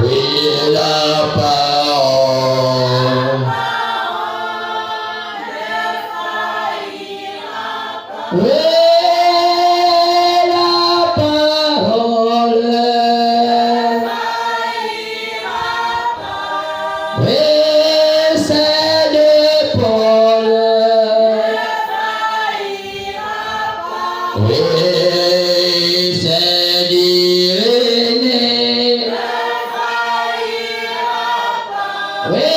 Oui, la parole. Oui, la parole. Oui, c'est de Paul. Oui, c'est d'Irénée. Oui,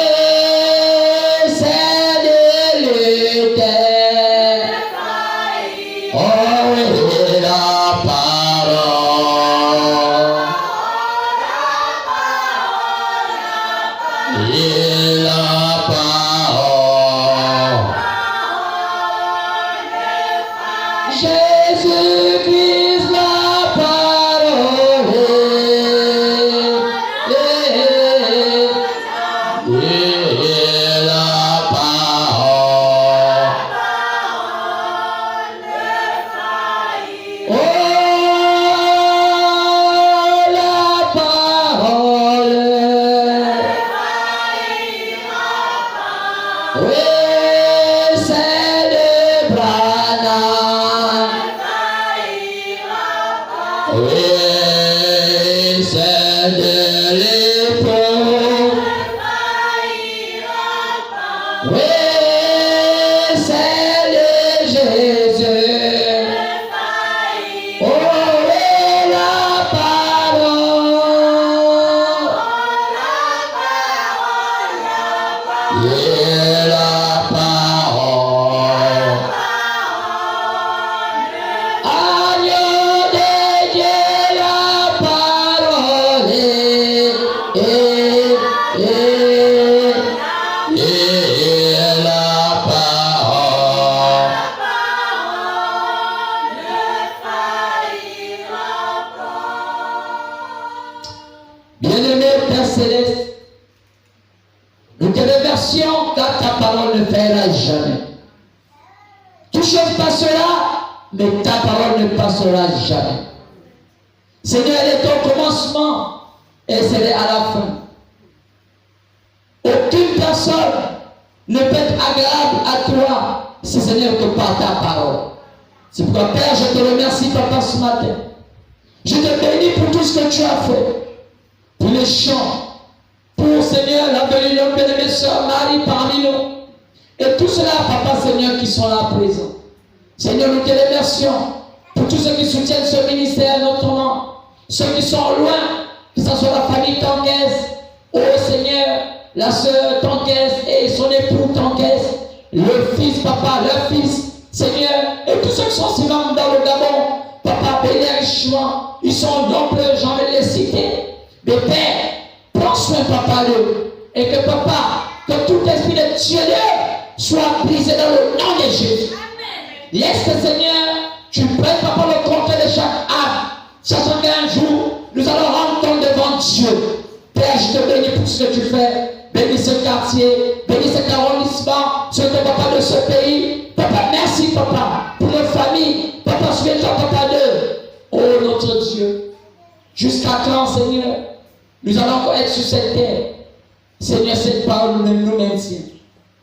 c'est de Luther. Oh, oui, la parole. Et la parole. Jésus-Christ, la parole. Et la parole. Oh, la parole. Oui, c'est le Branham. Oui, c'est de l'épaule. Oui, c'est de Jésus. Oh, oui, la parole. Et la parole. Agneau de Dieu, la parole. Et la parole. Bien-aimé Père Céleste, nous te remercions car ta parole ne faillira jamais. Toute chose passera, mais ta parole ne passera jamais. Seigneur, elle est au commencement et elle est à la fin. Aucune personne ne peut être agréable à toi si Seigneur te parle ta parole. C'est pourquoi Père, je te remercie Papa ce matin. Je te bénis pour tout ce que tu as fait. Pour les chants, pour Seigneur la venue de bien-aimée sœur Marie parmi nous. Et tout cela, Papa Seigneur, qui sont là présents. Seigneur, nous te remercions pour tous ceux qui soutiennent ce ministère notamment. Ceux qui sont loin, que ce soit la famille Tanguès, oh Seigneur, la sœur Tanguès et son époux Tanguès, le fils, Papa, leur fils, Seigneur, et tous ceux qui sont si dans le Gabon, Papa, bénis richement, ils sont nombreux, j'en vais les citer. Mais Père, prends soin, Papa, d'eux, et que Papa, que tout esprit de Dieu soit brisé dans le nom de Jésus. Laisse que Seigneur, tu prennes, Papa, le contrôle de chaque âme, sachant qu'un jour, nous allons rendre compte devant Dieu. Père, je te bénis pour ce que tu fais. Bénis ce quartier, bénis cet arrondissement, ce Papa de ce pays. Papa, merci, Papa, pour nos familles. Papa, souviens-toi, Papa, d'eux. Oh, notre Dieu, jusqu'à quand, Seigneur, nous allons encore être sur cette terre. Seigneur, cette parole nous maintient.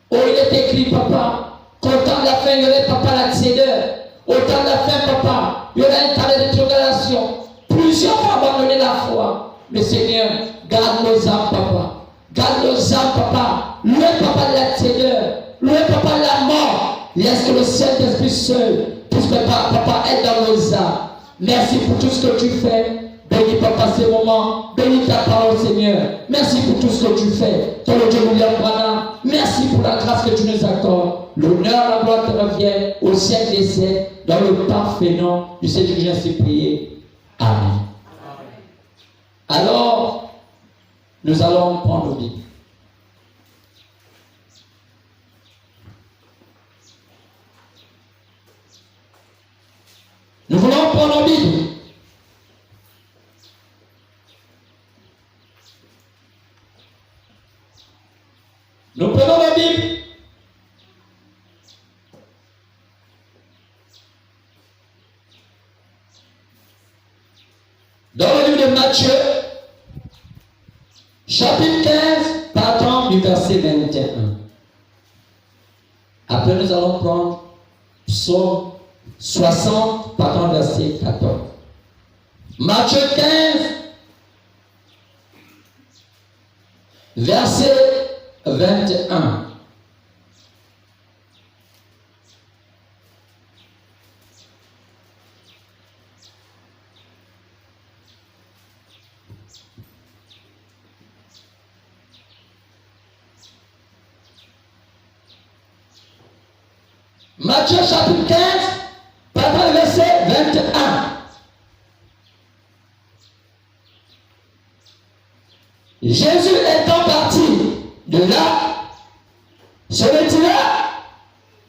Oh, il est écrit, Papa, qu'au temps de la fin, il y aurait, Papa, la tiédeur. Au temps de la fin, Papa, il y aurait un temps d'interrogation. Plusieurs ont abandonné la foi. Mais Seigneur, garde nos âmes, Papa. Garde nos âmes, Papa. Louez, Papa, de la tiédeur. Louez, Papa, de la mort. Laisse que le Saint-Esprit seul puisse, Papa, être dans nos âmes. Merci pour tout ce que tu fais. Bénis, Papa, ces moments. Bénis ta parole, Seigneur. Merci pour tout ce que tu fais. Ton Dieu, William Branham. Merci pour la grâce que tu nous accordes. L'honneur, la gloire te revient au siècle des siècles, dans le parfait nom du Seigneur que j'ai ainsi prié. Amen. Alors, nous allons prendre nos Bibles. Nous voulons prendre nos Bibles. Nous prenons la Bible. Dans le livre de Matthieu, Chapitre 15, partons du verset 21. Après, nous allons prendre Psaume 60, partons du verset 14. Matthieu 15, verset 21. Matthieu chapitre 15, partant du verset 21. Jésus étant parti de là, se retira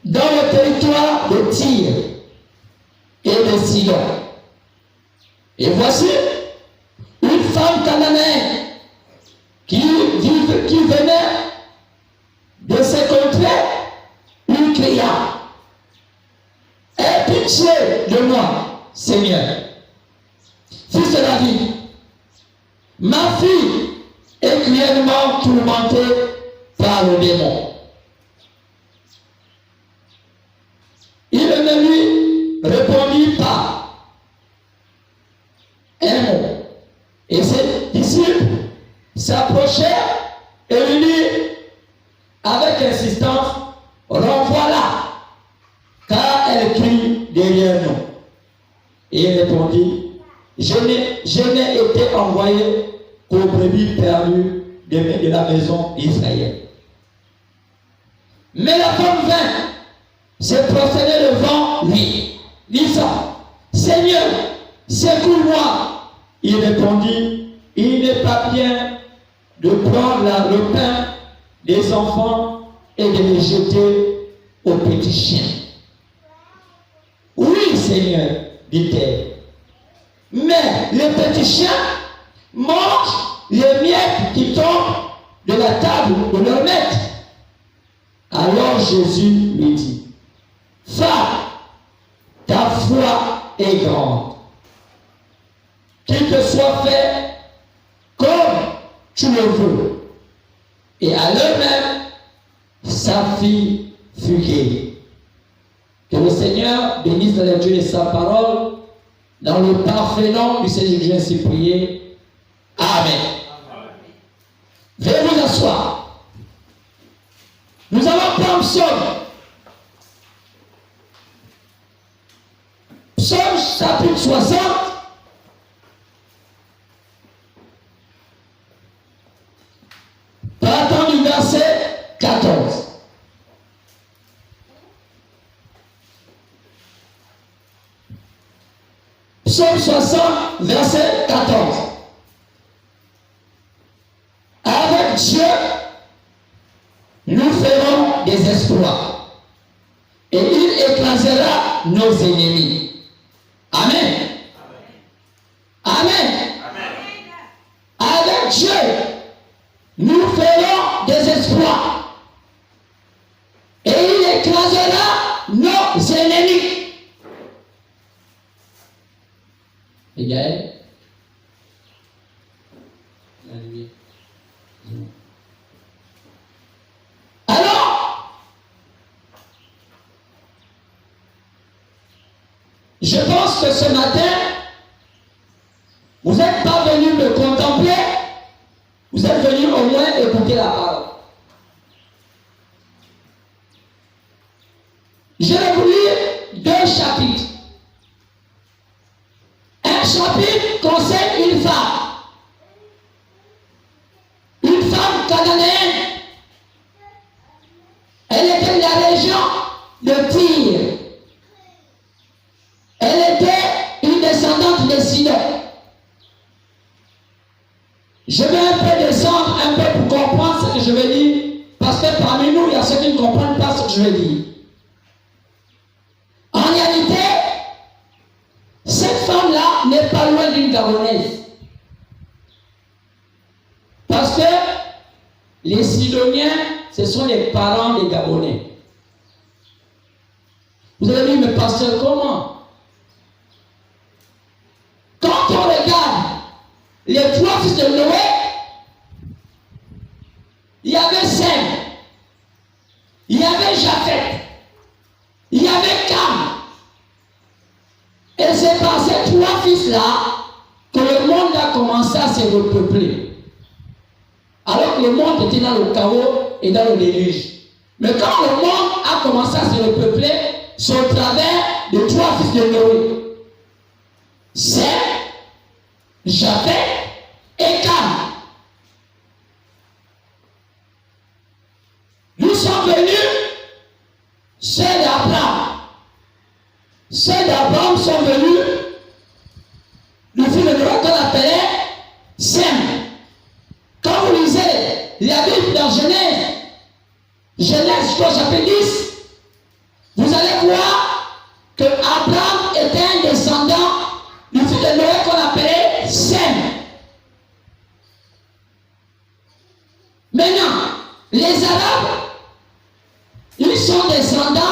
dans le territoire de Tyr et de Sidon. Et voici une femme cananéenne qui venait de ces contrées, lui cria: aie pitié de moi, Seigneur, fils de David. Ma fille est cruellement tourmentée par le démon. Il ne lui répondit pas un mot. Et ses disciples s'approchèrent et lui dirent avec insistance: renvoie-la, car elle crie derrière nous. Et il répondit: je n'ai été envoyé qu'aux brebis perdues de la maison d'Israël. Mais la femme vint se prosterner devant lui, disant: Seigneur, secours-moi. Il répondit: il n'est pas bien de prendre le pain des enfants et de les jeter aux petits chiens. Oui, Seigneur, dit-elle, mais les petits chiens mangent les miettes qui tombent de la table de leur maître. Alors Jésus lui dit: femme, ta foi est grande, qu'il te soit fait comme tu le veux. Et à l'heure même, sa fille fut guérie. Que le Seigneur bénisse la lecture de sa parole. Dans le parfait nom du Seigneur Jésus, ainsi prié. Amen. Veuillez vous asseoir. Nous allons prendre Psaume. Psaume chapitre 60. Partant du verset 14. Psaume 60, verset 14. Avec Dieu, nous ferons des exploits, et il écrasera nos ennemis. Amen. Amen. Avec Dieu, nous ferons des exploits, et il écrasera nos ennemis. Et Gaël, alors, je pense que ce matin, vous n'êtes pas venu me contempler, vous êtes venu au moins écouter la parole. Je vais vous lire 2 chapitres. Un chapitre concerne une femme cananéenne. Elle était de la région de Tyr. Elle était une descendante de Sidon. Je vais un peu descendre un peu pour comprendre ce que je vais dire, parce que parmi nous, il y a ceux qui ne comprennent pas ce que je vais dire. En réalité, cette femme-là n'est pas loin d'une Gabonaise. Parce que les Sidoniens, ce sont les parents des Gabonais. Vous allez dire, mais pasteur, comment? Quand on regarde les 3 fils de Noé, ces trois fils-là que le monde a commencé à se repeupler. Alors que le monde était dans le chaos et dans le déluge. Mais quand le monde a commencé à se repeupler, c'est au travers de trois fils de Noé. Sem, Japheth et Cam. Nous sommes venus, ceux d'Abraham. Ceux d'Abraham sont venus, le fils de Noé qu'on appelait Sem. Quand vous lisez la Bible dans Genèse chapitre 10, vous allez voir que Abraham était un descendant du fils de Noé qu'on appelait Sem. Maintenant, les Arabes, ils sont descendants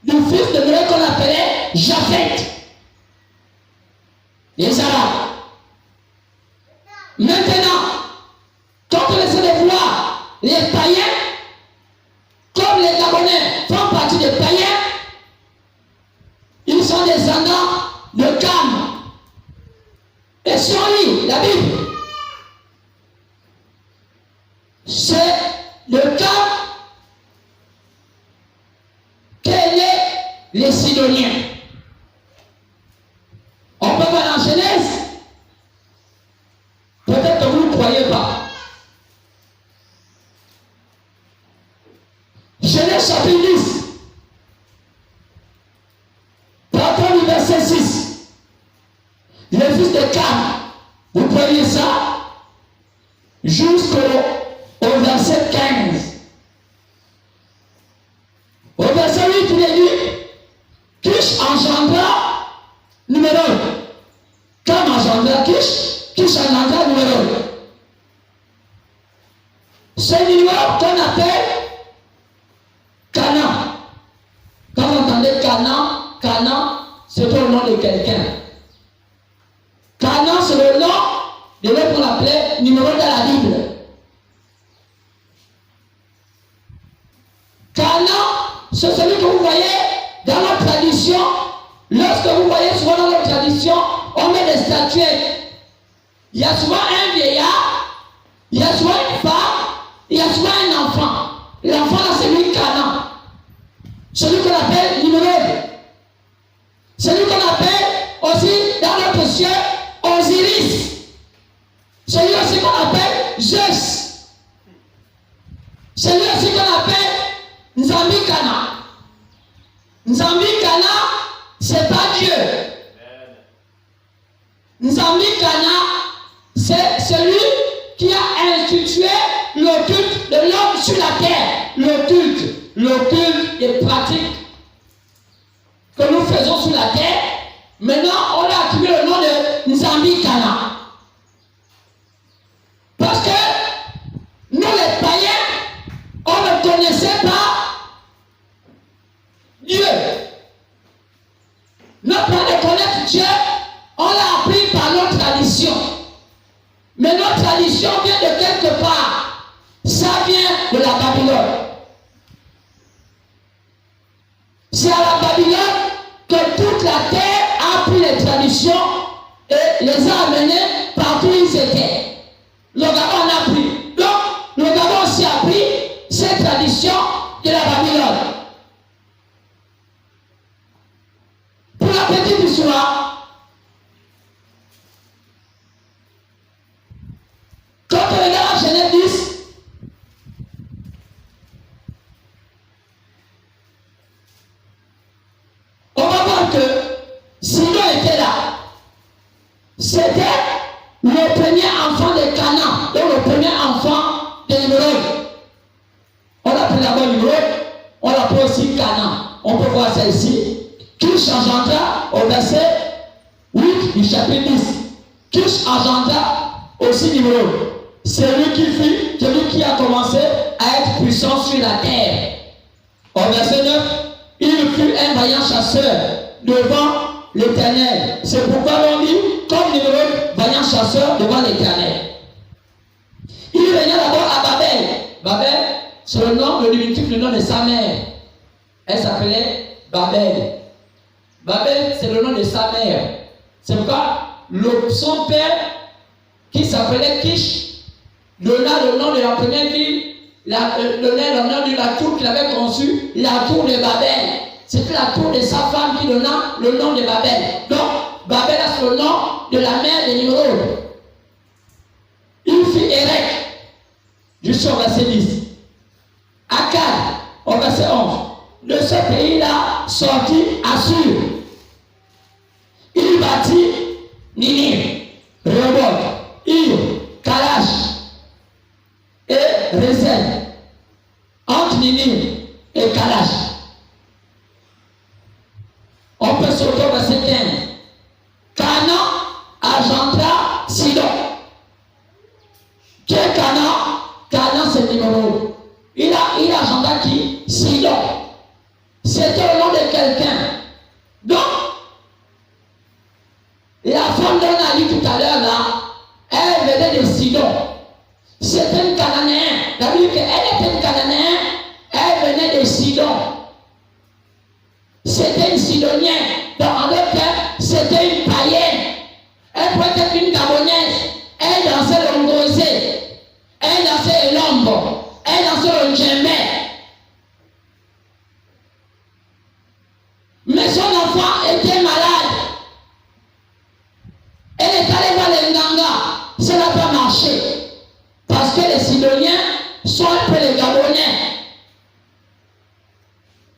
du fils de Noé qu'on appelait Japheth. Les Arabes. Maintenant, quand on essaie de voir les païens, comme les Gabonais font partie des païens, ils sont descendants de Cam. Et si on lit la Bible, c'est de Cam qu'est né les Sidoniens. On peut voir dans Genèse. Peut-être que vous ne croyez pas. Genèse chapitre 10. Partons du verset 6. Le fils de Cam. Vous prenez ça jusqu'au verset 15. Au verset 8, il est dit Kish engendra numéro 1. Cam engendra Kish engendra numéro 1. C'est numéro qu'on appelle Canaan. Quand vous entendez Canaan, c'est pas le nom de quelqu'un. Canaan, c'est le nom de l'autre qu'on appelait numéro dans la Bible. Canaan, c'est celui que vous voyez dans notre tradition. Lorsque vous voyez souvent dans notre tradition, on met des statuettes. Il y a souvent un vieillard, il y a souvent une femme, il y a souvent un enfant. L'enfant là, c'est lui Canaan. Celui qu'on appelle Nimrod. Celui qu'on appelle aussi dans notre ciel Osiris. Celui aussi qu'on appelle Zeus. Celui aussi qu'on appelle Nzambikana. Nzambikana, c'est pas Dieu. Nzambikana, c'est celui qui a institué le culte de l'homme sur la terre. Le culte des pratiques que nous faisons sur la terre. Maintenant, on a attribué le nom de Nzambikana. Parce que nous, les païens, on ne connaissait pas Dieu. Notre plan de connaître Dieu, on l'a appris par notre tradition. Mais notre tradition vient de quelque part. Ça vient de la Babylone. C'est à la Babylone que toute la terre a pris les traditions et les a amenées partout où ils étaient. Le Gabon a pris. Donc, le Gabon aussi a pris ces traditions de la Babylone. Pour la petite histoire, quand on regarde Genèse 10, on va voir que Sidon était là. C'était le premier enfant de Canaan, donc le premier enfant de Nimrod. On l'appelle d'abord Nimrod, on l'appelle aussi Canaan. On peut voir ça ici. Kish engendra au verset 8 du chapitre 10. Kish engendra aussi Nimrod. C'est lui qui a commencé à être puissant sur la terre. Au verset 9, il fut un vaillant chasseur devant l'Éternel. C'est pourquoi l'on dit, comme Nimrod, vaillant chasseur devant l'Éternel. Il venait d'abord à Babel. Babel, c'est le nom, le diminutif, le nom de sa mère. Elle s'appelait Babel. Babel, c'est le nom de sa mère. C'est pourquoi son père, qui s'appelait Kish, donna le nom de la première ville, donnait le nom de la tour qu'il avait conçue, la tour de Babel. C'était la tour de sa femme qui donna le nom de Babel. Donc, Babel a le nom de la mère de Nimrod. Il fit Érec, jusqu'au verset 10. Akkad, au verset 11. De ce pays-là sortit Assur. Il bâtit Ninive, Rehoboth, Ir, Kalash et Rézène. Entre Ninive et Kalash. On peut sauter au verset 15. Canaan engendra Sidon. Qui est Canaan? Canaan, c'est Nimrod. Il engendra qui? Sidon. C'était le nom de quelqu'un. Donc, la femme dont on a dit tout à l'heure là, elle venait de Sidon. C'était une Cananéenne. Ça veut dire qu'elle était une Cananéenne, elle venait de Sidon. C'était une Sidonienne. Donc, en d'autres termes, c'était une païenne. Elle pouvait être une Gabonaise. Elle dansait le ngosé. Elle dansait le lombo. Elle dansait le djembé. Mais son enfant était malade. Elle est allée voir les Nganga. Ça n'a pas marché. Parce que les Sidoniens sont un peu les Gabonais.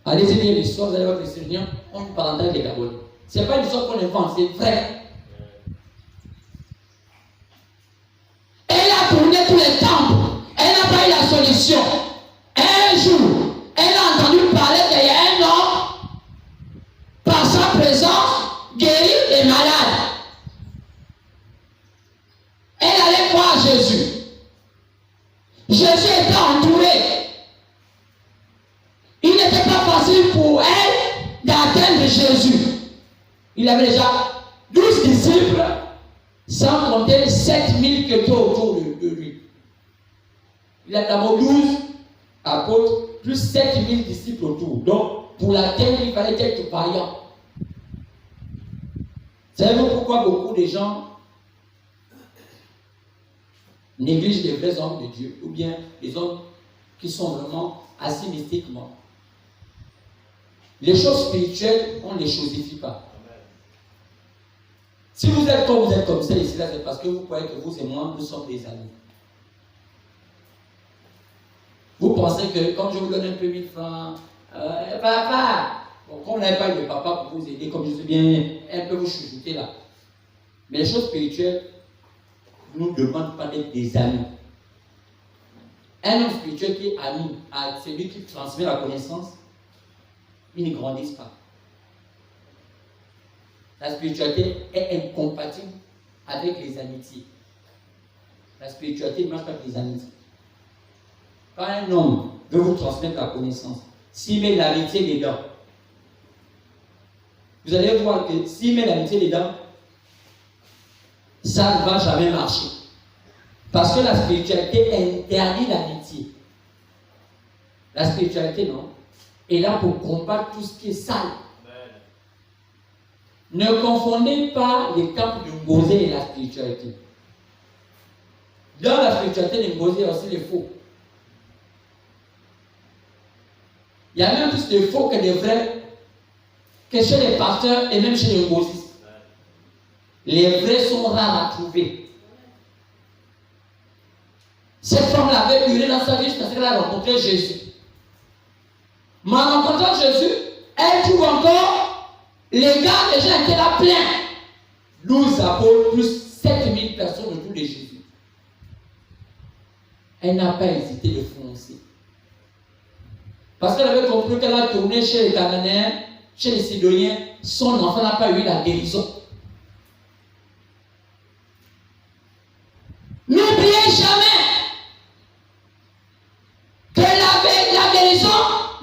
Allez-y lire l'histoire, vous allez voir que les Sidoniens ont une parenté avec les Gabonais. Ce n'est pas une histoire qu'on invente, c'est vrai. Elle a tourné tous les temples. Elle n'a pas eu la solution. Un jour, elle a entendu parler qu'il y a un homme, par sa présence, guéri et malade. Elle allait voir Jésus. Jésus était entouré. Il n'était pas facile pour elle d'atteindre Jésus. Il avait déjà 12 disciples, sans compter 7000 qui étaient autour de lui. Il a d'abord 12 apôtres, plus 7000 disciples autour. Donc, pour l'atteindre, il fallait être vaillant. Savez-vous pourquoi beaucoup de gens négligent les vrais hommes de Dieu, ou bien les hommes qui sont vraiment assis mystiquement? Les choses spirituelles, on ne les chosifie pas. Si vous êtes comme ça ici, là, c'est parce que vous croyez que vous et moi, nous sommes des amis. Vous pensez que, comme je vous donne un peu 1000 francs, papa, bon, comme vous n'avez pas eu le papa pour vous aider, comme je sais bien, un peu vous chouchouter là. Mais les choses spirituelles ne nous demandent pas d'être des amis. Un homme spirituel qui est ami à celui qui transmet la connaissance, ils ne grandissent pas. La spiritualité est incompatible avec les amitiés. La spiritualité ne marche pas avec les amitiés. Quand un homme veut vous transmettre la connaissance, s'il met l'amitié dedans, vous allez voir que s'il met l'amitié dedans, ça ne va jamais marcher. Parce que la spiritualité interdit l'amitié. La spiritualité, non, est là pour combattre tout ce qui est sale. Ne confondez pas les temples de Ngosé et la spiritualité. Dans la spiritualité de Ngosé, il y a aussi les faux. Il y a même plus de faux que de vrais, que chez les pasteurs et même chez les Ngosistes. Les vrais sont rares à trouver. Cette femme avait hurlé dans sa vie parce qu'elle a rencontré Jésus. Mais en rencontrant Jésus, elle trouve encore les gars déjà étaient là pleins. 12 apôtres plus 7000 personnes autour de Jésus. Elle n'a pas hésité de foncer. Parce qu'elle avait compris qu'elle a tourné chez les Cananéens, chez les Sidoniens, son enfant n'a pas eu la guérison. N'oubliez jamais que la guérison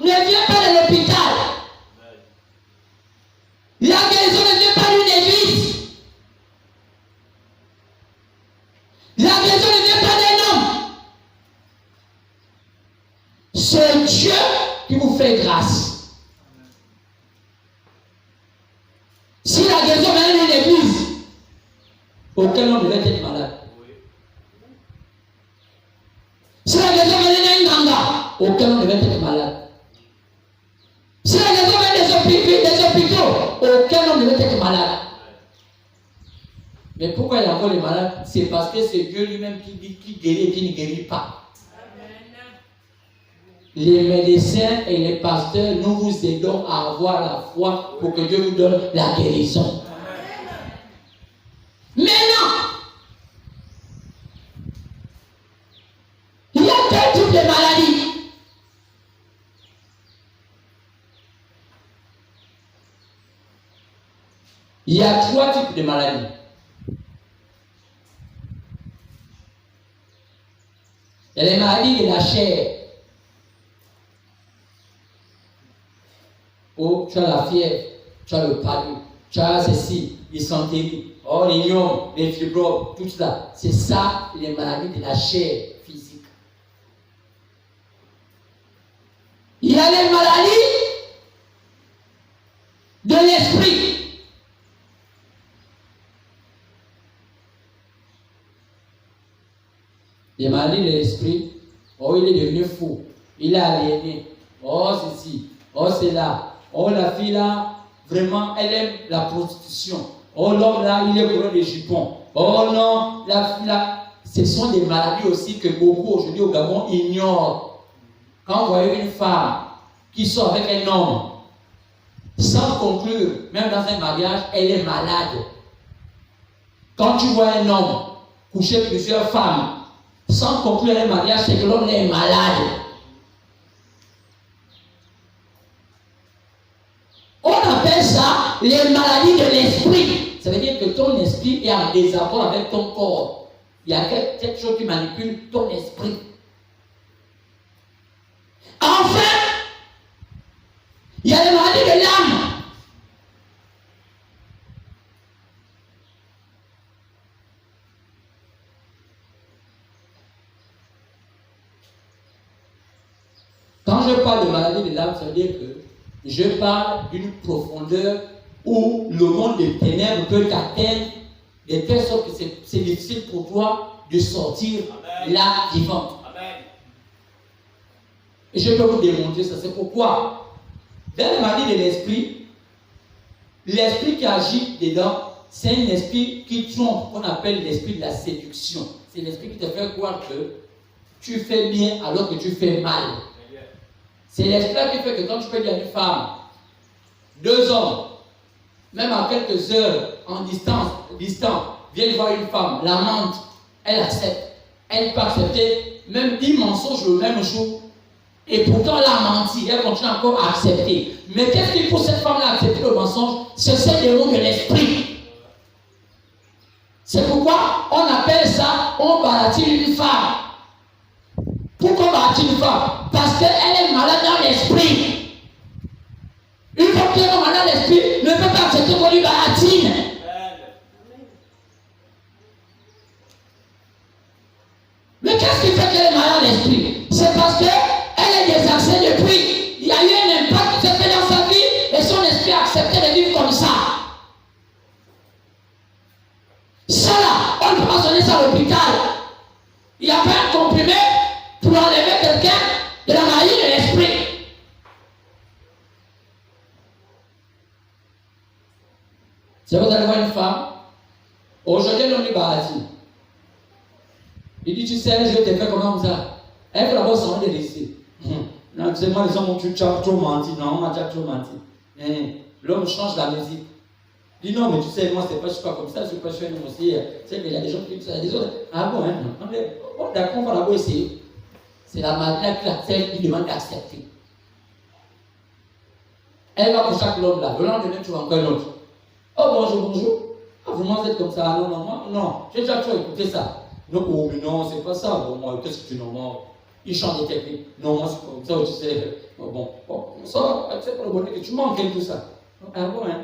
ne vient pas de l'hôpital. La guérison ne vient pas d'une église. La guérison ne vient pas d'un homme. C'est Dieu qui vous fait grâce. Aucun homme ne devait être malade. Si la maison venait d'un ganga, aucun homme ne devait être malade. Si la maison venait des hôpitaux, aucun homme ne devait être malade. Mais pourquoi il y a encore les malades? C'est parce que c'est Dieu lui-même qui guérit et qui ne guérit pas. Les médecins et les pasteurs, nous vous aidons à avoir la foi pour que Dieu vous donne la guérison. Maintenant, il y a deux types de maladies. Il y a trois types de maladies. Il y a les maladies de la chair. Oh, tu as la fièvre, tu as le palu, tu as ceci, dysenterie, oh, les gnomes, les fibromes, tout ça. C'est ça, les maladies de la chair physique. Il y a les maladies de l'esprit. Les maladies de l'esprit. Oh, il est devenu fou. Il est aliéné. Oh, ceci. Oh, c'est là. Oh, la fille là, vraiment, elle aime la prostitution. Oh, l'homme là, il est couvert de jupons. Oh non, la fille là. Ce sont des maladies aussi que beaucoup aujourd'hui au Gabon ignorent. Quand vous voyez une femme qui sort avec un homme, sans conclure, même dans un mariage, elle est malade. Quand tu vois un homme coucher plusieurs femmes, sans conclure un mariage, c'est que l'homme est malade. On appelle ça les maladies de l'esprit. Ça veut dire que ton esprit est en désaccord avec ton corps. Il y a quelque chose qui manipule ton esprit. Enfin, il y a les maladies de l'âme. Quand je parle de maladie de l'âme, ça veut dire que je parle d'une profondeur où le monde des ténèbres peut t'atteindre de telle sorte que c'est difficile pour toi de sortir là vivante. Et je peux vous démontrer ça. C'est pourquoi, dans la maladie de l'esprit qui agit dedans, c'est un esprit qui trompe, qu'on appelle l'esprit de la séduction. C'est l'esprit qui te fait croire que tu fais bien alors que tu fais mal. C'est l'esprit qui fait que quand tu peux dire à une femme, deux hommes, même à quelques heures en distant, viennent voir une femme, l'amante, elle accepte. Elle peut accepter même 10 mensonges le même jour. Et pourtant, elle a menti, elle continue encore à accepter. Mais qu'est-ce qui pousse cette femme-là à accepter le mensonge? C'est ce démon de l'esprit. C'est pourquoi on appelle ça, on baratie une femme. Pourquoi baratie une femme? Parce qu'elle est malade dans l'esprit. Une fois qu'elle est malade dans l'esprit, ne peut pas accepter qu'on lui baratine. Mais qu'est-ce qui fait qu'elle est malade dans l'esprit? C'est parce qu'elle est désaxée depuis. Il y a eu un impact qui s'est fait dans sa vie et son esprit a accepté de vivre comme ça. Ça là, on ne peut pas sonner ça à l'hôpital. Il n'y a pas un comprimé pour enlever quelqu'un de la maladie de l'esprit. Si vous allez voir une femme, aujourd'hui elle est baratine. Il dit, tu sais, je te fais comment ça? Elle veut d'abord s'en délaisser. Non, tu sais, moi les hommes tu as trop menti. Non, on m'a déjà trop menti. L'homme change la musique. Il dit non, mais tu sais, moi je ne suis pas comme ça, je ne suis pas chez nous aussi. Tu sais, mais il y a des gens qui disent ça, des autres. Ah bon, hein? Bon, d'accord, on va d'abord essayer. C'est la maladie qui accepte, qui demande d'accepter. Elle va pour chaque homme là. Le lendemain, tu vois encore un autre. Oh, bonjour, bonjour. Ah, vraiment, vous êtes comme ça? Non, non, moi, non. J'ai déjà trop écouté ça. Non, oh, mais non, c'est pas ça. Bon, moi, qu'est-ce que tu nommes? Il chante des techniques. Non, moi, c'est comme ça, tu sais. Bon, ça, c'est pas le bonheur que tu manques tout ça. Ah bon, hein?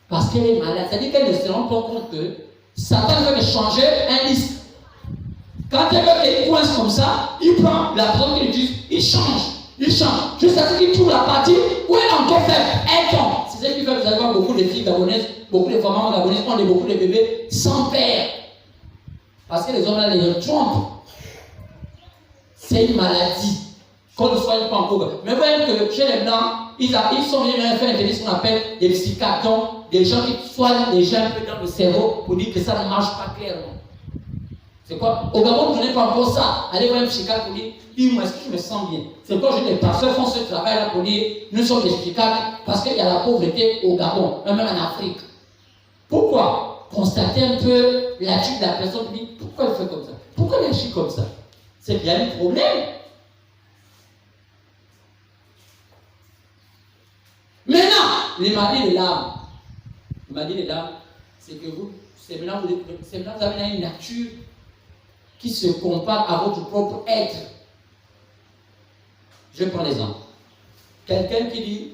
Parce qu'elle est malade. C'est-à-dire qu'elle ne se rend pas compte que Satan veut changer un disque. Quand elle veut qu'elle coince comme ça, il prend la personne qu'il utilise, il change. Jusqu'à ce qu'il trouve la partie où elle est encore faible. Elle tombe. C'est ce qui fait que vous allez voir beaucoup de filles gabonaises, beaucoup de femmes gabonaises ont beaucoup de bébés sans père. Parce que les hommes là les trompent. C'est une maladie qu'on ne soigne pas encore. Mais vous voyez que chez les Blancs, ils sont venus faire ce qu'on appelle des psychiatres, donc des gens qui soignent les gens un peu dans le cerveau pour dire que ça ne marche pas clairement. C'est quoi? Au Gabon, vous n'avez pas encore ça. Allez voir un psychiatre pour dire, dis-moi, est-ce que je me sens bien? C'est quand les pasteurs font ce travail-là pour dire, nous sommes des psychiatres parce qu'il y a la pauvreté au Gabon, même en Afrique. Pourquoi? Constater un peu l'attitude de la personne qui dit, pourquoi elle fait comme ça? Pourquoi elle agit comme ça? C'est bien un problème. Maintenant, les maladies de l'âme. Les maladies de l'âme, c'est que c'est maintenant vous avez une nature qui se compare à votre propre être. Je prends l'exemple. Quelqu'un qui dit,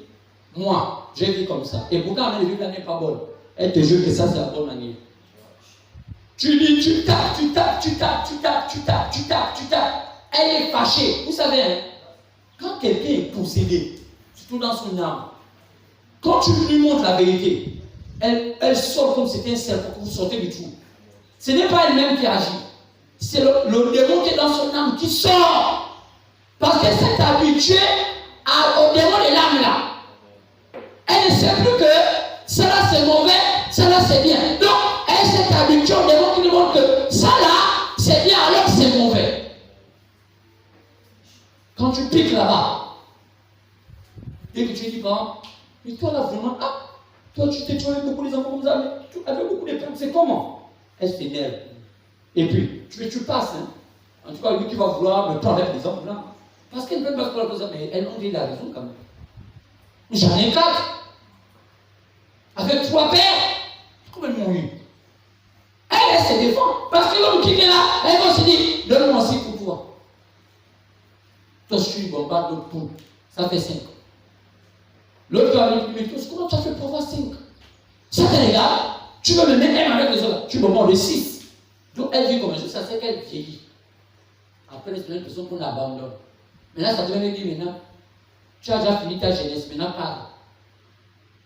moi, je vis comme ça. Et pourtant, la vie n'est pas bonne. Elle te jure que ça, c'est la bonne manière. Tu dis, tu tapes. Elle est fâchée. Vous savez, hein, quand quelqu'un est possédé, surtout dans son âme, quand tu lui montres la vérité, elle sort comme si c'était un serpent que vous sortez du trou. Ce n'est pas elle-même qui agit. C'est le démon qui est dans son âme qui sort. Parce qu'elle s'est habituée au démon de l'âme là. Elle ne sait plus que cela c'est mauvais, cela c'est bien. Donc, elle s'est habituée au démon qui lui montre que ça là, c'est bien alors c'est mauvais. Quand tu piques là-bas, et que tu dis, bon, mais toi là vraiment, toi tu t'es tué avec beaucoup les enfants comme ça, mais tu avais beaucoup de peine, c'est comment? Elle s'énerve. Et puis, tu passes, hein. En tout cas, lui qui va vouloir me prendre avec les enfants là. Parce qu'elle ne peut pas faire comme ça, mais elle ont dit la raison quand même. J'en ai 4. Avec 3 pères, complètement eu. Elle se défend. Parce que l'homme qui est là, elle va se dire, donne-moi aussi pour toi. Toi, je suis bombarde de poules. Ça fait 5. L'autre va dire, mais comment tu as fait pour avoir 5? Ça te regarde, tu veux me mettre même avec les autres. Tu bombardes de 6. Donc elle vit comme un jeu, ça c'est qu'elle vieillit. Après, les personnes qu'on abandonne. Maintenant, ça devient dire maintenant, tu as déjà fini ta jeunesse, maintenant parle.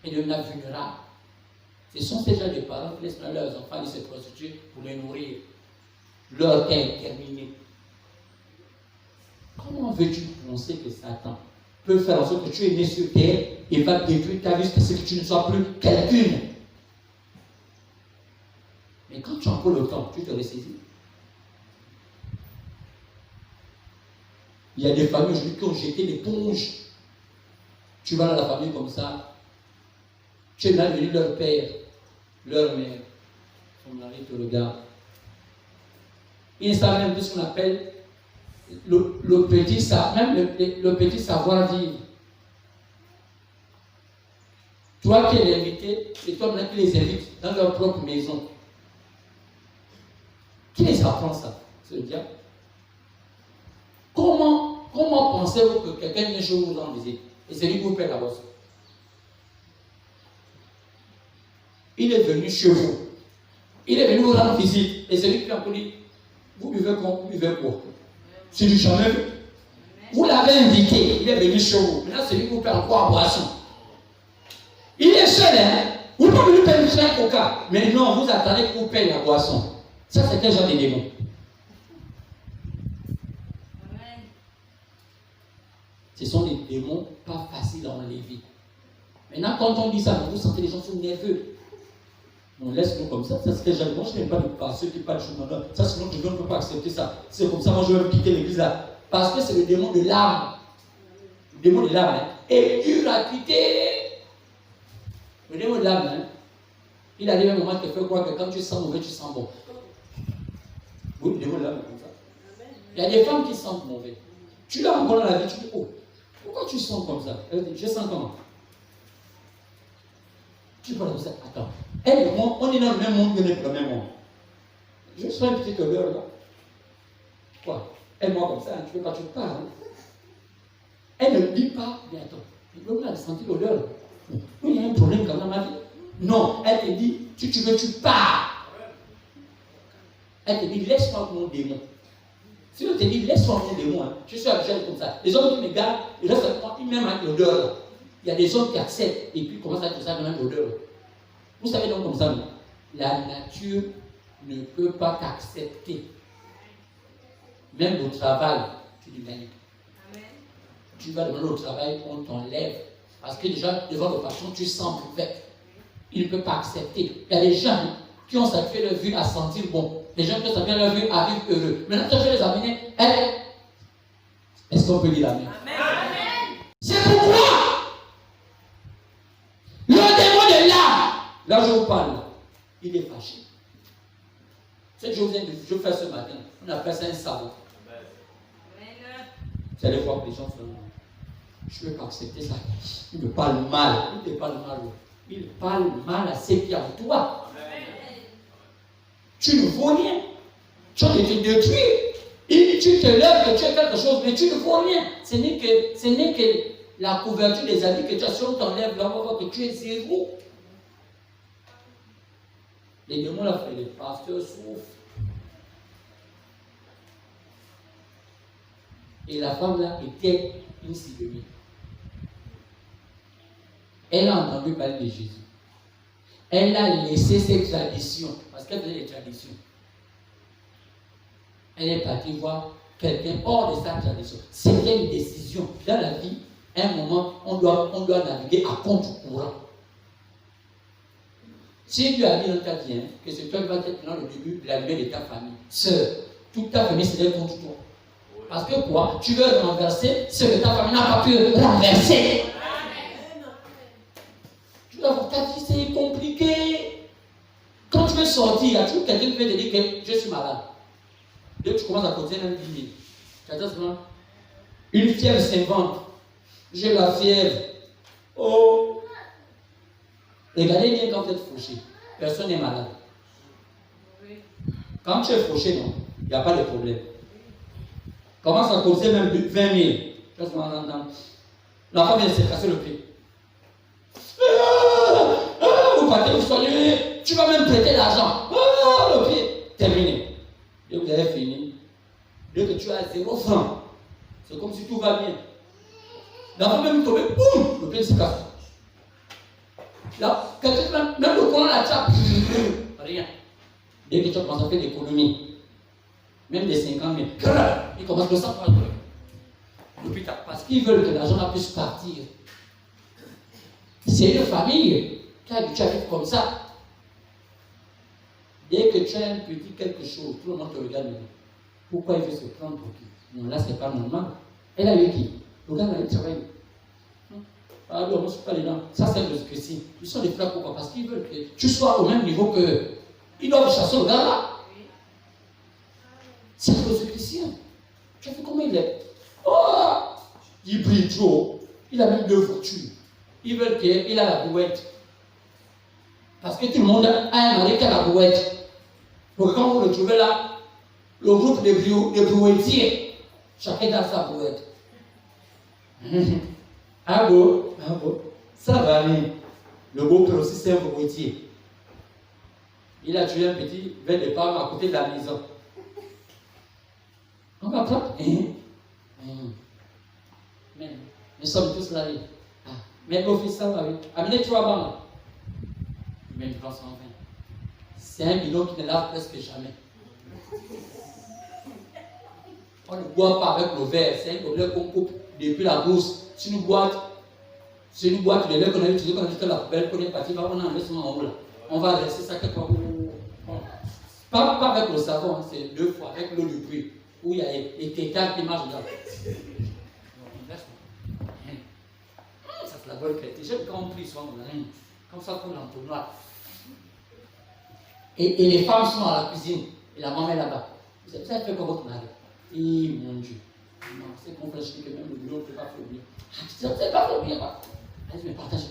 Et devenir vulnérable. Ce sont ces gens de parents qui laissent leurs enfants aller se prostituer pour les nourrir. Leur temps est terminé. Comment veux-tu penser que Satan peut faire en sorte que tu es né sur terre et va détruire ta vie jusqu'à ce que tu ne sois plus quelqu'une? Mais quand tu as encore le temps, tu te ressaisis. Il y a des familles aujourd'hui qui ont jeté l'éponge. Tu vas dans la famille comme ça. Tu es malvenu leur père, leur mère. Son mari te regarde. Ils savent même de ce qu'on appelle le petit savoir-vivre. Toi qui es l'invité, c'est toi maintenant qui les invites dans leur propre maison. Qui les apprend ça? C'est le diable. Comment pensez-vous que quelqu'un vient chez vous en visite et c'est lui qui vous paie la bosse? Il est venu chez vous. Il est venu vous rendre visite et c'est lui qui a dit, vous buvez quoi? Vous buvez quoi? C'est du jamais vu. Vous l'avez invité, il est venu chez vous. Maintenant, c'est lui qui vous paie encore en boisson. Il est seul, hein? Vous ne pouvez lui payer un coca. Mais non, vous attendez qu'il vous paye la boisson. Ça, c'est un genre de démon. Ce sont des démons pas faciles à enlever. Maintenant, quand on dit ça, vous sentez les gens sont nerveux. On laisse-nous comme ça. Ça serait jamais. Moi, je n'aime pas les pasteurs qui parlent de chemin. Ça, sinon, je ne peux pas accepter ça. C'est comme ça, moi, je vais quitter l'église là. Parce que c'est le démon de l'âme. Le démon de l'âme, hein. Et dur à quitter. Le démon de l'âme, hein. Il arrive un moment qui fait croire que quand tu sens mauvais, tu sens bon. Oui, le démon de l'âme, comme ça. Il y a des femmes qui sentent mauvais. Tu l'as encore dans la vie, tu dis, oh, pourquoi tu sens comme ça? Elle dit, je sens comment? Tu parles comme ça, attends. Elle et moi, on est dans le même monde, on est dans le même monde. Je sens une petite odeur là. Quoi? Elle moi comme ça, hein, tu veux pas, tu parles. Hein? Elle ne dit pas, mais attends, on a senti l'odeur. Oui, il y a un problème quand même dans ma vie. Non, elle te dit, si tu veux, tu pars. Elle te dit, laisse-moi mon démon. Si on te dit, laisse-moi mon démon, hein, je suis habitué comme ça. Les hommes qui me gardent, ils restent avec moi, ils m'aiment avec l'odeur là. Il y a des hommes qui acceptent et puis commencent à être ça dans une odeur. Vous savez donc comme ça, non? La nature ne peut pas t'accepter. Même au travail, tu dis bien. Tu vas demander au travail, on t'enlève. Parce que déjà, devant le patron, tu sens mauvais. Il ne peut pas accepter. Il y a des gens qui ont sacrifié leur vue à sentir bon. Les gens qui ont sacrifié leur vue à vivre heureux. Maintenant, toi, je vais les amener. Est-ce qu'on peut dire Amen? Amen. C'est pourquoi le démon de là je vous parle, il est fâché. Ce que je fais ce matin, on appelle ça un sabot. Vous allez voir que les gens font. Je ne peux pas accepter ça. Il me parle mal. Il te parle mal. Il parle mal à ceux qui ont toi. Amen. Tu ne vaux rien. Tu as été détruit. Et tu te lèves que tu es quelque chose, mais tu ne vaux rien. Ce n'est que la couverture des habits que tu as. Si on t'enlève là, on va voir que tu es zéro. Les démons là, les pasteurs souffrent. Et la femme là était une civilie. Elle a entendu parler de Jésus. Elle a laissé ses traditions, parce qu'elle faisait des traditions. Elle est partie voir quelqu'un hors de sa tradition. C'était une décision. Dans la vie, à un moment, on doit naviguer à contre-courant. Si Dieu a dit dans ta vie que c'est toi qui vas être dans le début de la vie de ta famille, sœur, toute ta famille serait contre toi. Parce que quoi? Tu veux renverser ce que ta famille n'a pas pu renverser. Ta vie, c'est compliqué. Quand tu veux sortir, il y a toujours quelqu'un qui veut te dire que je suis malade. Dès que tu commences à côté d'un billet, tu as dit une fièvre s'invente. J'ai la fièvre. Oh! Regardez bien quand vous êtes fauché. Personne n'est malade. Quand tu es fauché, non, il n'y a pas de problème. Commence à causer même 20 000. La femme vient de se casser le pied. Vous partez, vous soignez, tu vas même prêter l'argent. Le pied, terminé. Dès que vous avez fini, dès que tu as 0 francs, c'est comme si tout va bien. L'enfant même tomber, boum, le pied se casse. Là, quelqu'un, même le courant la chape, rien. Dès que tu commences à faire des économies, même des 50 000, ils commencent à s'en l'hôpital. Parce qu'ils veulent que l'argent puisse partir. C'est une famille qui est habituée à vivre comme ça. Dès que tu as un petit quelque chose, tout le monde te regarde. Pourquoi il veut se prendre pour qui? Non, là, c'est pas normal. Elle a eu qui? Le gars, il travaille. Alors, on ne se pas les dents. Ça, c'est le Christ. Ils sont des frères, pourquoi? Parce qu'ils veulent que tu sois au même niveau qu'eux. Ils doivent chasser le gars là. C'est le Christ. Tu as vu comment il est? Oh! Il brille trop. Il a même 2 voitures. Ils veulent qu'il a la brouette. Parce que tout le monde a un mari qui a la brouette. Donc quand vous le trouvez là, le groupe de brouettiers, chacun a sa brouette. Ah bon, ça va aller. Le groupe aussi c'est un brouettier. Il a tué un petit verre de pomme à côté de la maison. On va prendre. Mais nous sommes tous là. Mais office, ça va, oui. Amenez 3 bancs. Mais 320. C'est un bidon qui ne lave presque jamais. On ne boit pas avec le verre. C'est un gobelet qu'on coupe depuis la brousse. C'est une boîte de lait qu'on a utilisée, qu'on a jeté à la poubelle, qu'on est parti, on a enlevé ça en haut là. On va laisser ça quelque part. Pas avec le savon, c'est 2 fois, avec l'eau de pluie, où il y a les tétards qui marchent là. Ça fait la bonne qualité. J'ai compris souvent comme ça pour l'entonnoir. Et les femmes sont dans la cuisine, et la maman est là-bas. Vous avez fait comme votre mari. Et mon Dieu. Non, c'est qu'on fait que même le bureau ne peut pas faire bien. C'est pas faire bien. Elle dit, mais partage.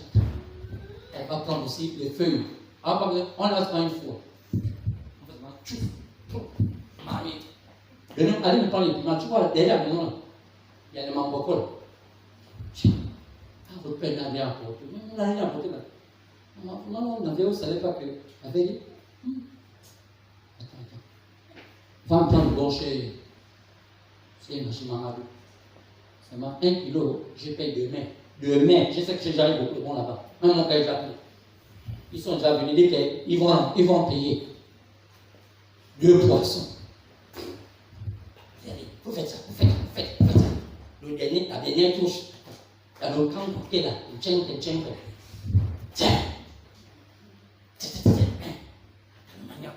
Elle va prendre aussi les feuilles. On ne lave pas une fois. Mamie. Allez me prendre les piments. Tu vois, derrière la maison, il y a des mambocoles. Votre père n'a rien apporté. On n'a rien apporté là. Non, on ne savait pas que. Elle avait dit, attends. Va me prendre le bon chez. C'est une machine mamado. Ça m'a 1 kilo, je paye demain. Demain, je sais que j'arrive beaucoup de bons là-bas. Même mon père est déjà payé. Ils sont déjà venus dire qu'ils vont payer 2 poissons. Vous faites ça, vous faites ça. La dernière touche. La grand bouquet là, le tiens. Tiens. Le manioc.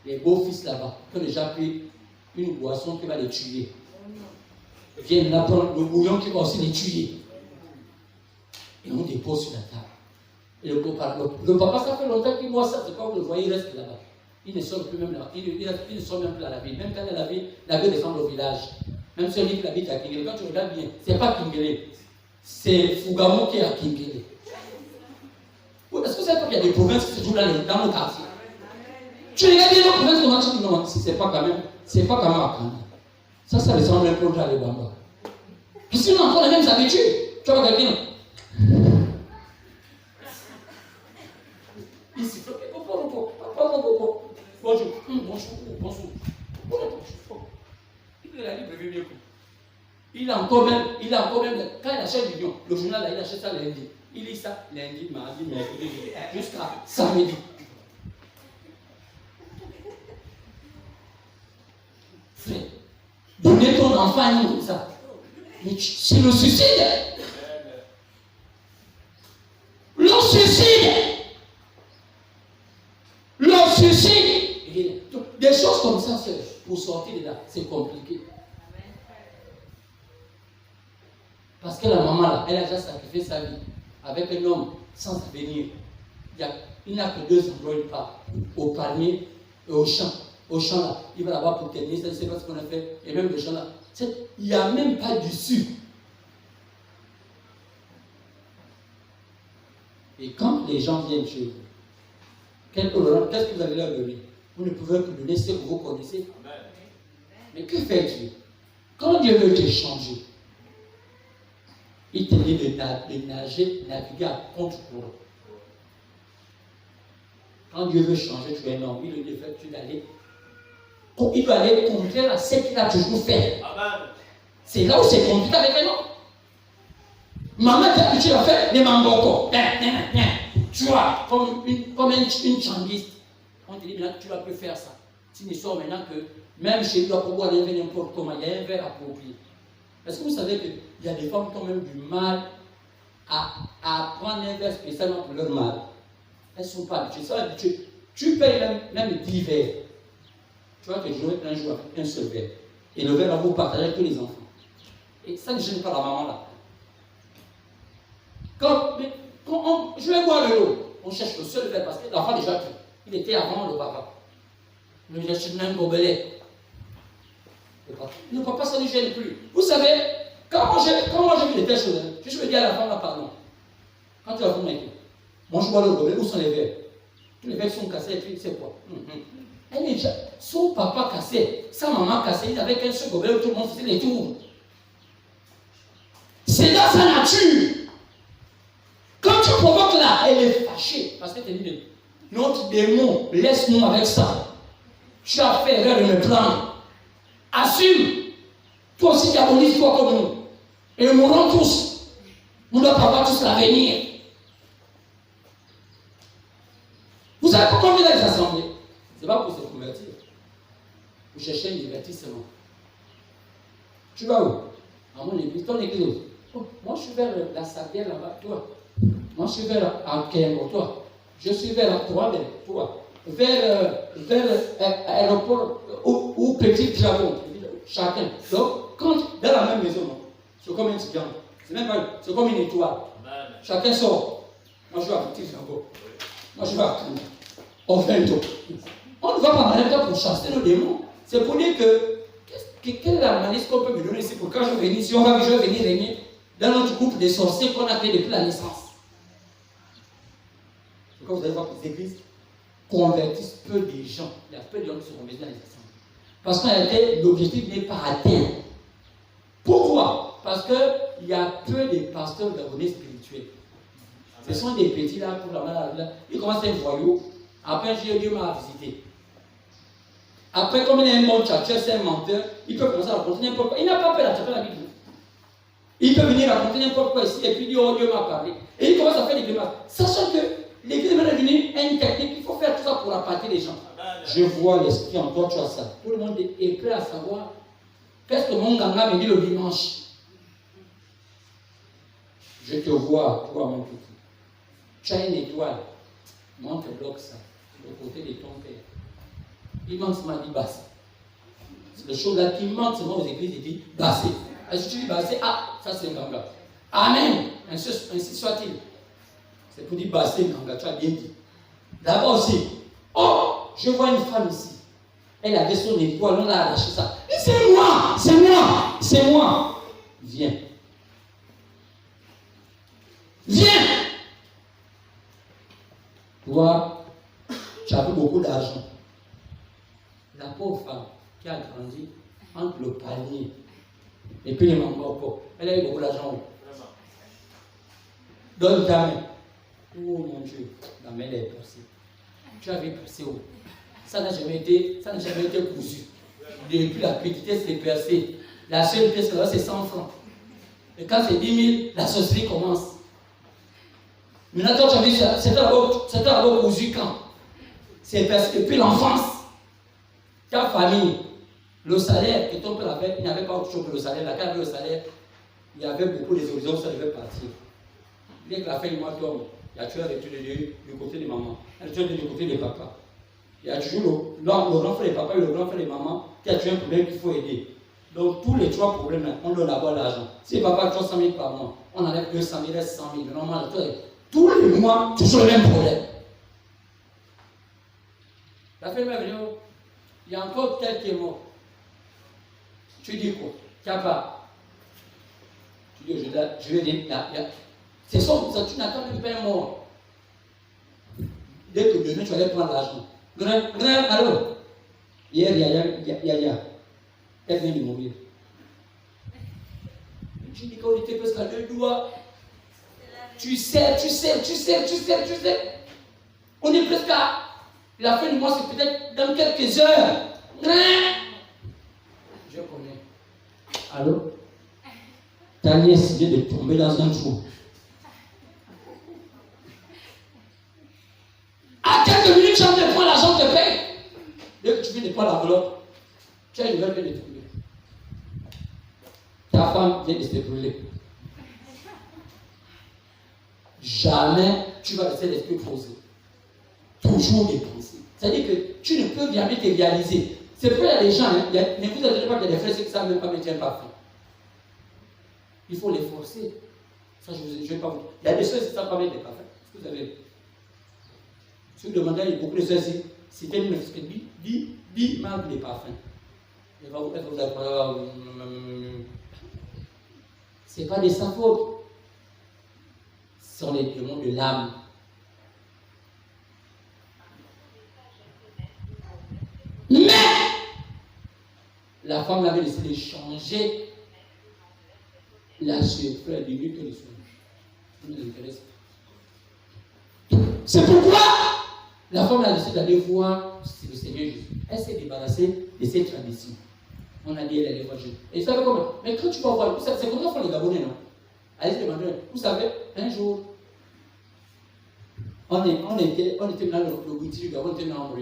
Les beaux-fils là-bas, qui ont déjà pris une boisson qui va les tuer. Viennent là prendre le bouillon qui va aussi les tuer. Et on dépose sur la table. Et le papa, ça fait longtemps qu'il voit ça, c'est quand vous le voyez, il reste là-bas. Il ne sort plus même là. Il ne sort même plus à la ville. Même quand il est à la ville descend au village. Même celui qui habite à Kingele, quand tu regardes bien, c'est pas Kingele. C'est Fugamo qui est à Kingele. Est-ce que c'est pas qu'il y a des provinces qui se trouvent dans nos quartiers? Tu regardes bien nos provinces, comment tu dis non, c'est pas quand même à Kanda. Ça ressemble un peu à l'Ebamba. Puis sinon, on a les mêmes habitudes. Tu vois quelqu'un. Il siffle. Bonjour. Il a encore même, quand il achète du lion, le journal là, il achète ça lundi. Il lit ça lundi, mardi, mercredi, jusqu'à samedi. Frère, donner ton enfant à nous comme ça. Mais c'est le suicide. Le suicide. Des choses comme ça, pour sortir de là, c'est compliqué. Parce que la maman là, elle a déjà sacrifié sa vie avec un homme sans avenir. Il n'a que 2 endroits où il part, au panier et au champ. Au champ là, il va là-bas pour tenir, ça ne sait pas ce qu'on a fait. Et même le champ là, il n'y a même pas d'issue. Et quand les gens viennent chez vous, qu'est-ce que vous allez leur donner? Vous ne pouvez que donner ce que vous connaissez. Mais que fait Dieu? Quand Dieu veut te changer, il te dit de naviguer à contre-courant. Quand Dieu veut changer, tu es un homme, il le fait, il doit aller contraire à ce qu'il a toujours fait. C'est là où c'est compliqué avec un homme. Maman t'a habitué à faire des mangoko. Tu vois, comme une chambiste. On te dit maintenant tu vas plus faire ça. Tu ne sors maintenant que même chez lui, pour boire un verre n'importe comment, il y a un verre approprié. Est-ce que vous savez qu'il y a des femmes qui ont même du mal à prendre un verre spécialement pour leur mal? Elles ne sont pas habituées. Elles sont habituées. Tu payes même 10 verres. Tu vas te jouer un jour avec un seul verre. Et le verre va vous partager avec tous les enfants. Et ça ne gêne pas la maman là. Quand je vais boire de l'eau, on cherche le seul verre parce que l'enfant déjà pris. Il était avant le papa. Il lui achète un gobelet. Le papa, ça ne gêne plus. Vous savez, quand moi j'ai vu des telles choses, je me dis à la femme là, pardon. Quand tu vas vous mettre, moi je bois le gobelet, où sont les verres? Tous les verres sont cassés, et puis c'est quoi? Elle est déjà, son papa cassé, sa maman cassée, il avait qu'un seul gobelet où tout le monde faisait les tours. C'est dans sa nature. Quand tu provoques là, elle est fâchée. Parce que tu dis, notre démon, laisse-nous avec ça. Tu as fait erreur de me prendre. Assume. Toi aussi diabolise toi comme nous. Et nous mourrons tous. Nous ne devons pas avoir tous l'avenir. Vous savez pourquoi on vient dans les assemblées? Ce n'est pas pour se convertir. Vous cherchez un divertissement. Tu vas où? À mon église, ton église. Oh, moi je suis vers la Sabière là-bas, toi. Moi je suis vers Akengo, toi. Je suis vers Toile, toi. Vers l'aéroport ou Petit Dragon, chacun. Donc, quand dans la même maison, c'est comme un étudiant. C'est même pas, c'est comme une étoile. Chacun sort. Moi je vais à Petit Dragon. Moi je vais à Kanda. On fait un tour. On ne va pas mal pour chasser nos démons. C'est pour dire que quelle est la malice qu'on peut me donner ici pour quand je viens ici, je vais venir régner dans notre groupe de sorciers qu'on a fait depuis la naissance. C'est comme vous allez voir que les églises convertissent peu de gens. Il y a peu de gens qui se convertissent dans les assemblées. Parce qu'en réalité, l'objectif n'est pas atteint. Pourquoi? Parce qu'il y a peu de pasteurs d'abonnés spirituels. Ce sont des petits là, pour la malade là. Ils commencent à être voyous. Après, Dieu m'a visité. Après, comme il est un bon tchatcheur, c'est un menteur, il peut commencer à raconter n'importe quoi. Il n'a pas peur d'attraper la Bible. Il peut venir raconter n'importe quoi ici et puis dire, oh Dieu m'a parlé. Et il commence à faire des grimaces. Sachant que l'église est devenue une technique, il faut faire tout ça pour appâter les gens. Je vois l'esprit en toi, tu as ça. Tout le monde est prêt à savoir qu'est-ce que mon ganga me dit le dimanche. Je te vois, toi mon petit. Tu as une étoile. Moi, on te bloque ça. Le côté de ton père. Il manque m'a dit bassé. C'est le chose là qui manque seulement aux églises, il dit bassé. Est-ce que tu dis bassé? Ah, ça c'est un ganga. Amen. Ainsi soit-il. C'est pour dire bassé, ganga, tu as bien dit. D'abord aussi, oh, je vois une femme ici. Elle avait son étoile, on a arraché ça. Et c'est moi, c'est moi, c'est moi. Viens. Viens. Toi, tu avais beaucoup d'argent. La pauvre femme qui a grandi entre le panier et puis les mamans, elle a eu beaucoup d'argent. Donne ta main. Oh mon Dieu, la main est percée. Tu avais percé où? Ça n'a jamais été cousu. Depuis la petitesse, c'est percé. La seule pièce là, c'est 100 francs. Et quand c'est 10 000, la sorcellerie commence. Maintenant, toi, tu as vu ça, c'était d'abord cousu quand? C'est percé depuis l'enfance. Ta famille, le salaire que ton père avait, il n'y avait pas autre chose que le salaire. La carte de le salaire, il y avait beaucoup des horizons, ça devait partir. Dès que la fin du mois tombe, il y a toujours l'étude du côté de maman, il y a toujours du côté de papa. Il y a toujours le grand frère de papa et le grand frère de maman qui a toujours un problème qu'il faut aider. Donc tous les trois problèmes, on donne d'abord l'argent. Si papa a 300 000 par mois, on enlève 200 000, reste 100 000. Normalement, tous les mois, toujours le même problème. La fin de ma vidéo, il y a encore tel qui est mort. Tu dis quoi? Tu n'as pas. Tu dis, je vais dire, c'est ça, tu n'attends même pas un mort. Dès que demain, tu vas aller prendre l'argent. Grand, allô? Hier, Yaya, elle vient de mourir. Tu dis qu'on était presque à 2 doigts. Tu sais. On est presque à la fin du mois, c'est peut-être dans quelques heures. Je connais. Allô? Ta nièce vient de tomber dans un trou. À quelques minutes, tu as de prendre l'argent, te paye. Dès que tu viens de prendre l'enveloppe, tu as une nouvelle vient de tomber. Ta femme vient de se brûler. Jamais tu vas rester l'esprit posé. Toujours des pensées. C'est-à-dire que tu ne peux jamais te réaliser. C'est pour les gens, ne vous attendez pas qu'il y a des frères qui ne savent même pas mettre un parfum. Il faut les forcer. Ça, je ne vais pas vous dire. Il y a des soeurs qui ne savent pas mettre des parfums. Est-ce que vous avez? Si vous demandez à beaucoup de soeurs, c'était une meuf qui dit 10 marques de parfums. Elle va vous dire, ce n'est pas de sa faute. Ce sont les démons de l'âme. Mais la femme avait décidé de changer la frère du but que le soin. Ça nous intéresse. C'est pourquoi la femme a décidé d'aller voir le Seigneur Jésus. Elle s'est débarrassée de ses traditions. On a dit elle allait voir Jésus. Et vous savez comment? Mais quand tu vas voir, c'est comme ça font les Gabonais, non? Allez se demander, vous savez, un jour, on était dans le boutique du Gabon, on était dans le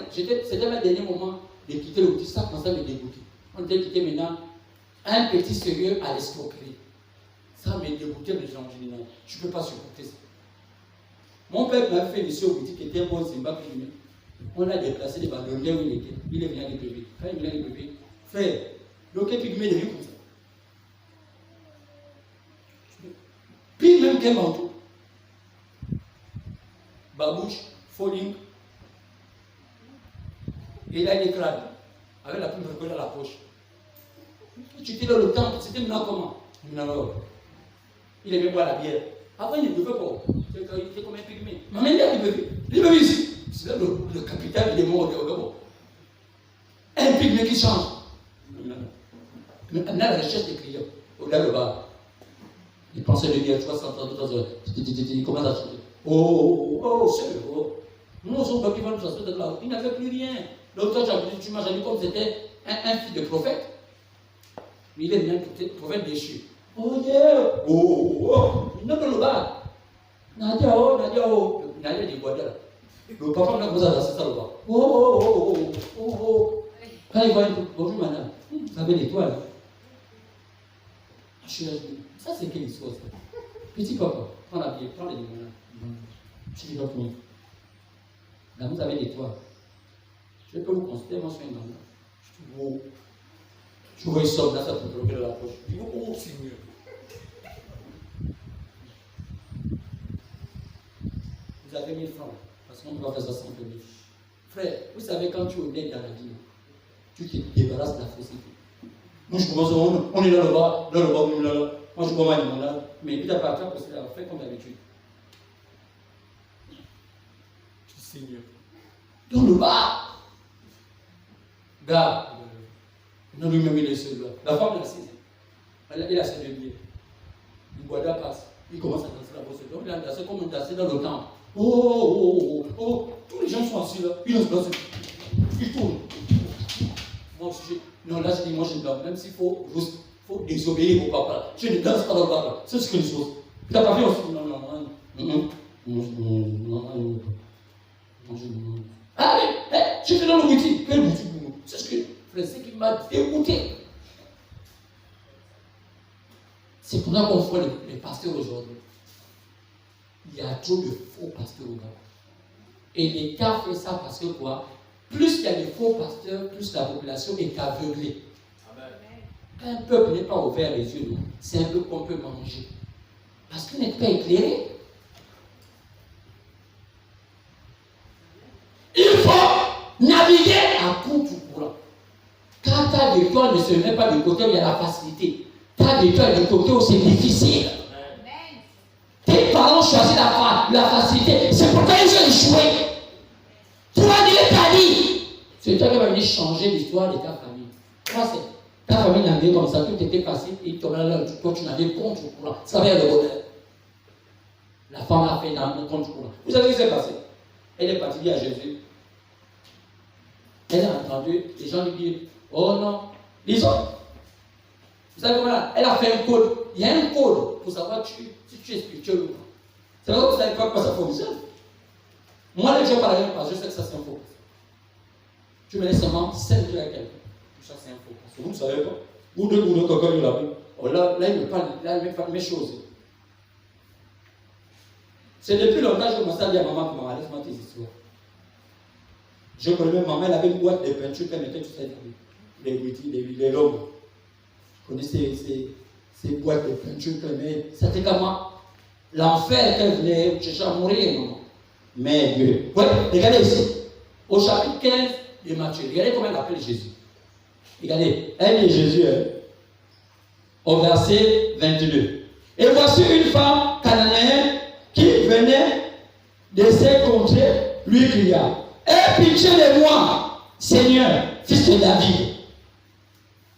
c'était le dernier moment de quitter le boutique, ça commençait à me dégoûter. On était quitté maintenant un petit sérieux à l'escroquerie. Ça me dégoûtait, mais j'ai dit non, je ne peux pas supporter ça. Mon père m'avait fait une mission au boutique qui était un bon Zimbabwe. On a déplacé les bandoliers où il était. Il est venu à l'IPV. Quand il est venu à l'IPV, frère, le pygmée de lui comme ça. Puis même qu'un manteau. Babouche, falling. Et il a des crânes. Avec la plume recollée à la poche. Tu étais dans le temple, c'était maintenant comment? Il aimait boire la bière. Avant, il ne pouvait pas. Il était comme un pygmée. Mais maintenant, il peut ici. C'est là le capital des morts au Gabon. Un pygmée qui change. Maintenant, la recherche des clients. Regarde le bas. Il pensait de dire 330 heures. Il commence à changer. Oh, c'est oh. Nous, on qui va nous transporter de là. Il n'avait plus rien. Donc toi, tu m'as dit comme c'était un fils de prophète. Mais il est même prophète déchu. Oh yeah! Oh! Non, non, là. Nadia, Nadia dit quoi là? Le papa n'a pas besoin d'assister là. Oh! Quand il voit une bonjour madame, vous avez l'étoile. Je suis là, ça c'est quelle histoire ça? Petit papa, prends la bière, prends les limonades. Je dis donc, là vous avez l'étoile. Je peux vous considérer, moi je suis un gamin. Je dis, wow. Je vois une somme là, ça peut bloquer la poche. Je dis, oh, c'est mieux. Vous avez 1000 francs, parce qu'on doit faire 60 000. Frère, vous savez, quand tu es honnête dans la vie, tu te débarrasses de la fausseté. Moi, je commence, on est là, là, moi, je bois ma limonade, mais puis à partir de ça, fait comme d'habitude. Seigneur. Dans le bar. Gars, non, lui-même, il est seul là. La femme, elle a 6 ans. Il a ses 2 billets. Le Guada passe. Il commence à danser la bosse. Donc, il a dansé comme on dansait dans le temps. Oh! Tous les gens sont assis là. Il danse. Il tourne. Moi aussi, non, là, je dis, moi, je danse. Même s'il faut désobéir au papa. Je ne danse pas dans le papa. C'est ce que je chose. Tu n'as pas fait aussi? Non. Ah, mais, j'étais dans le boutique. Quelle boutique? C'est ce que, frère, c'est qui m'a dégoûté. C'est pour ça qu'on voit les pasteurs aujourd'hui. Il y a trop de faux pasteurs au Gabon. Et l'État fait ça parce que quoi? Plus il y a de faux pasteurs, plus la population est aveuglée. Quand un peuple n'est pas ouvert les yeux, c'est un peu qu'on peut manger. Parce qu'il n'est pas éclairé. Il faut naviguer à contre-courant. Quand ta victoire ne se met pas du côté où il y a la facilité, ta victoire est du côté où c'est difficile. Tes parents choisissent la facilité. C'est pourquoi ils ont échoué. Tu vas dire ta vie. C'est toi qui vas venir changer l'histoire de ta famille. Moi, c'est ta famille naviguait comme ça, tout était facile, et toi tu naviguais contre-courant. Ça va être le bonheur. La femme a fait un contre-courant. Vous savez ce qui s'est passé? Elle est partie dire à Jésus. Elle a entendu les gens lui dire, oh non, les autres. Vous savez comment elle a fait un code. Il y a un code pour savoir si tu es spirituel ou pas. C'est vrai que vous savez pas comment ça fonctionne. Moi, les gens par exemple, je sais que ça c'est un faux. Tu me laisses seulement 5 jours à quelqu'un. Ça c'est un faux. Parce que vous ne savez pas. Ou deux quelqu'un il l'a vu. Oh, là, il me parle, là, il me parle mes choses. C'est depuis longtemps que je commence à dire à maman que maman, laisse-moi tes histoires. Je connais même maman, elle avait une boîte de peinture qu'elle mettait, tu sais, les lobes. Je connais ces boîtes de peinture qu'elle met. C'était comment l'enfer qu'elle venait chercher à mourir, maman. Mais Dieu. Ouais, regardez ici. Au chapitre 15 de Matthieu, regardez comment elle appelle Jésus. Regardez, elle est Jésus, au verset 22. Et voici une femme cananéenne qui venait de ces contrées, lui cria, aie pitié de moi, Seigneur, fils de David.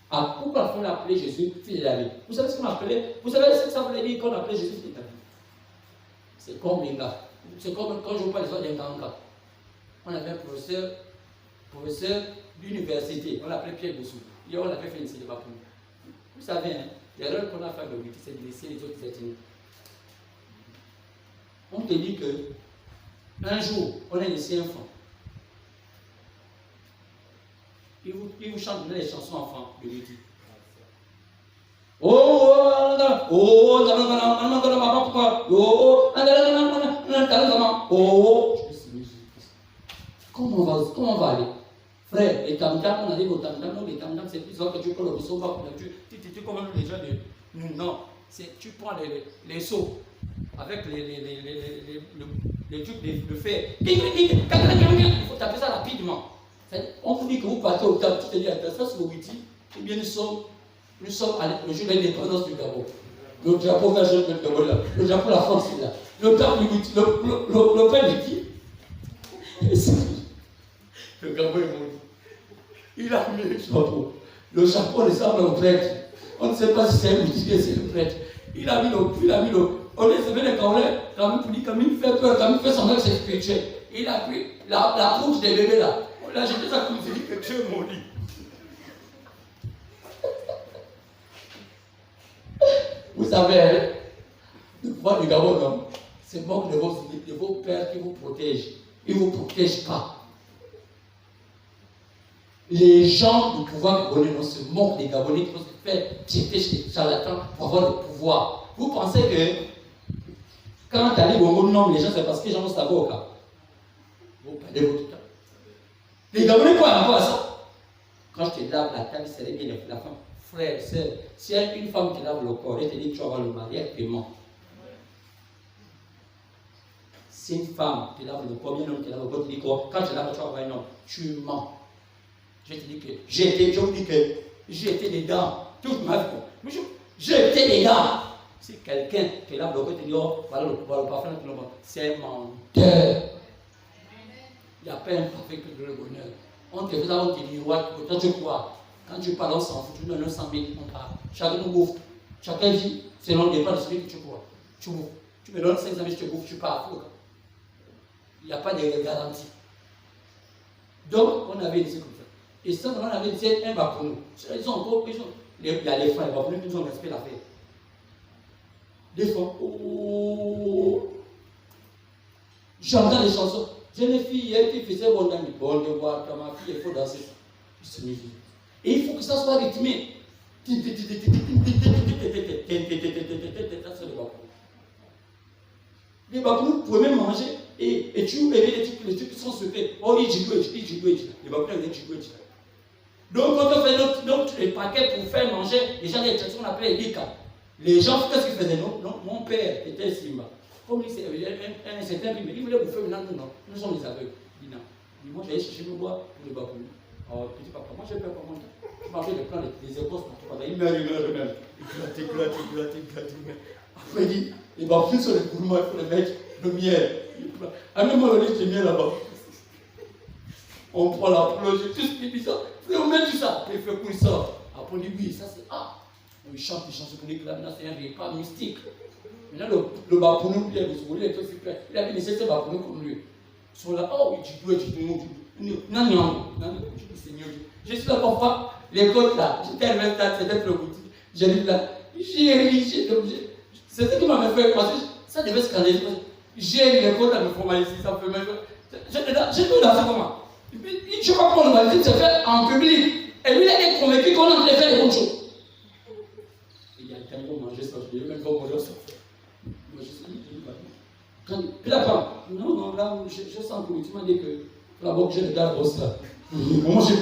Ah, pourquoi on appelait Jésus fils de David? Vous savez ce qu'on appelait? Vous savez ce que ça voulait dire qu'on appelait Jésus fils de David? C'est comme les gars. C'est comme quand je vous parle des gars. On avait un professeur d'université, on l'appelait Pierre Boussou. Et on l'avait fait une cinéma pour nous. Vous savez, hein, l'erreur qu'on a fait avec lui, c'est de laisser les autres ethnies. On te dit que un jour, on a laissé un enfant. Il vous chante les chansons enfants de l'étude. Comment on va aller? Frère, les tam-tams, on arrive au tam-tam, les tam-tams, c'est plus fort que tu prends le seau, tu commandes les gens de nous, non. Tu prends les seaux avec les trucs de fer. Il faut taper ça rapidement. On vous dit que vous partez au tam, tu te dis, ça c'est le Witi, ou bien nous sommes le jour de l'indépendance du Gabon. Le drapeau vert jaune de Gabon là, le drapeau de la France là, le drapeau du Witi, le père Witi. Le Gabon est mort. Il a mis le chapeau. Le chapeau ressemble au prêtre. On ne sait pas si c'est un Witi ou c'est le prêtre. Il a mis le. On est sauvé les Caolais, quand même, pour dire, quand il fait peur, quand il fait semblant que c'est spirituel. Il a pris la couche des bébés là. On l'a jeté ça comme si que Dieu mon lit. Vous savez, le pouvoir du Gabon, c'est manque de vos pères qui vous protègent. Ils ne vous protègent pas. Les gens du pouvoir gabonais se moquent des Gabonais qui vont se faire jeter chez les charlatans pour avoir le pouvoir. Vous pensez que quand tu arrives au monde nom, les gens, c'est parce que les gens vont savoir au cas. Vous perdez votre temps. Les Gabonais croient encore à ça. Quand je te lave la table, c'est bien la femme. Frère, sœur, s'il y a une femme qui lave le corps, elle te dit que tu vas avoir le mariage paiement. Si une femme te lave le corps, bien un homme te lave le corps, tu dis quoi? Quand tu laves, tu vas avoir un homme. Tu mens. Je te dis que je vous dis que j'ai été dedans toute ma vie. J'ai été dedans. Si quelqu'un te lave le corps, tu dis oh, voilà le parfum, c'est un menteur. Il n'y a pas un parfait que le bonheur. On te fait ça, on te dit ouais, toi tu crois. Quand tu parles, on s'en fout, tu donnes 100 000, on parle. Chacun nous bouffe. Chacun vit selon les plans de celui que tu crois. Tu bouffes. Tu me donnes 500 000, je te bouffe, tu pars. Il n'y a pas de garantie. Donc, on avait dit comme ça. Et ça, on avait dit un va pour nous. Ils ont encore, il y a les frères, pour nous, ils ont respect l'affaire. Des fois, oh, j'entends les chansons. J'ai une fille hier qui faisait bon ami. Bon, de voir, quand ma fille, il faut danser. Et il faut que ça soit rythmé. Ça, c'est le bapou. Les bapous, vous pouvez même manger. Et tu ouvres les trucs qui sont secrets. Oh, il dit. Les bapous, ils disent. Donc, quand on fait notre paquet pour faire manger, les gens, il y a ce qu'on appelle les cas. Les gens, qu'est-ce qu'ils faisaient? Non, mon père était Simba. Comme il un certain prix, il voulait bouffer maintenant, non. Nous sommes les aveugles. Il dit non. Moi, j'allais chercher mes bois pour les bapous. Oh, petit papa, moi, j'ai peur pour moi. Je m'avais de prendre les écoles partout. Il meurt. Il éclate. Après, il dit, il va plus sur les gourmands, il faut les mettre le miel. À même moment, on dit, miel là-bas. On prend la plonge, tout ce qui est bizarre. On met tout ça. Il fait couler ça. Après, on dit, oui, ça c'est. Ah! Il chante pour dire que là, c'est un repas mystique. Maintenant, le bapounou, il est tout super. Il avait laissé ce bapounou comme lui. Ils sont là, oh, il dit, non, Seigneur. Je suis là pour pas les côtes là. J'étais à même stade, c'était le boutique. J'ai dit là, c'est ce qui m'avait fait penser. Ça devait se scandaliser. J'ai les côtes à me formaliser, ça peut même. J'ai tout dans ce moment. Je crois qu'on va dire, c'est fait en public. Et lui, il est convaincu qu'on est en train de faire les bonnes choses. Il y a quelqu'un qui va manger ça, je ne vais même pas manger ça. Puis là, non, là, je sens que tu m'as dit que là-bas, j'ai le gars grosse là. Comment j'ai.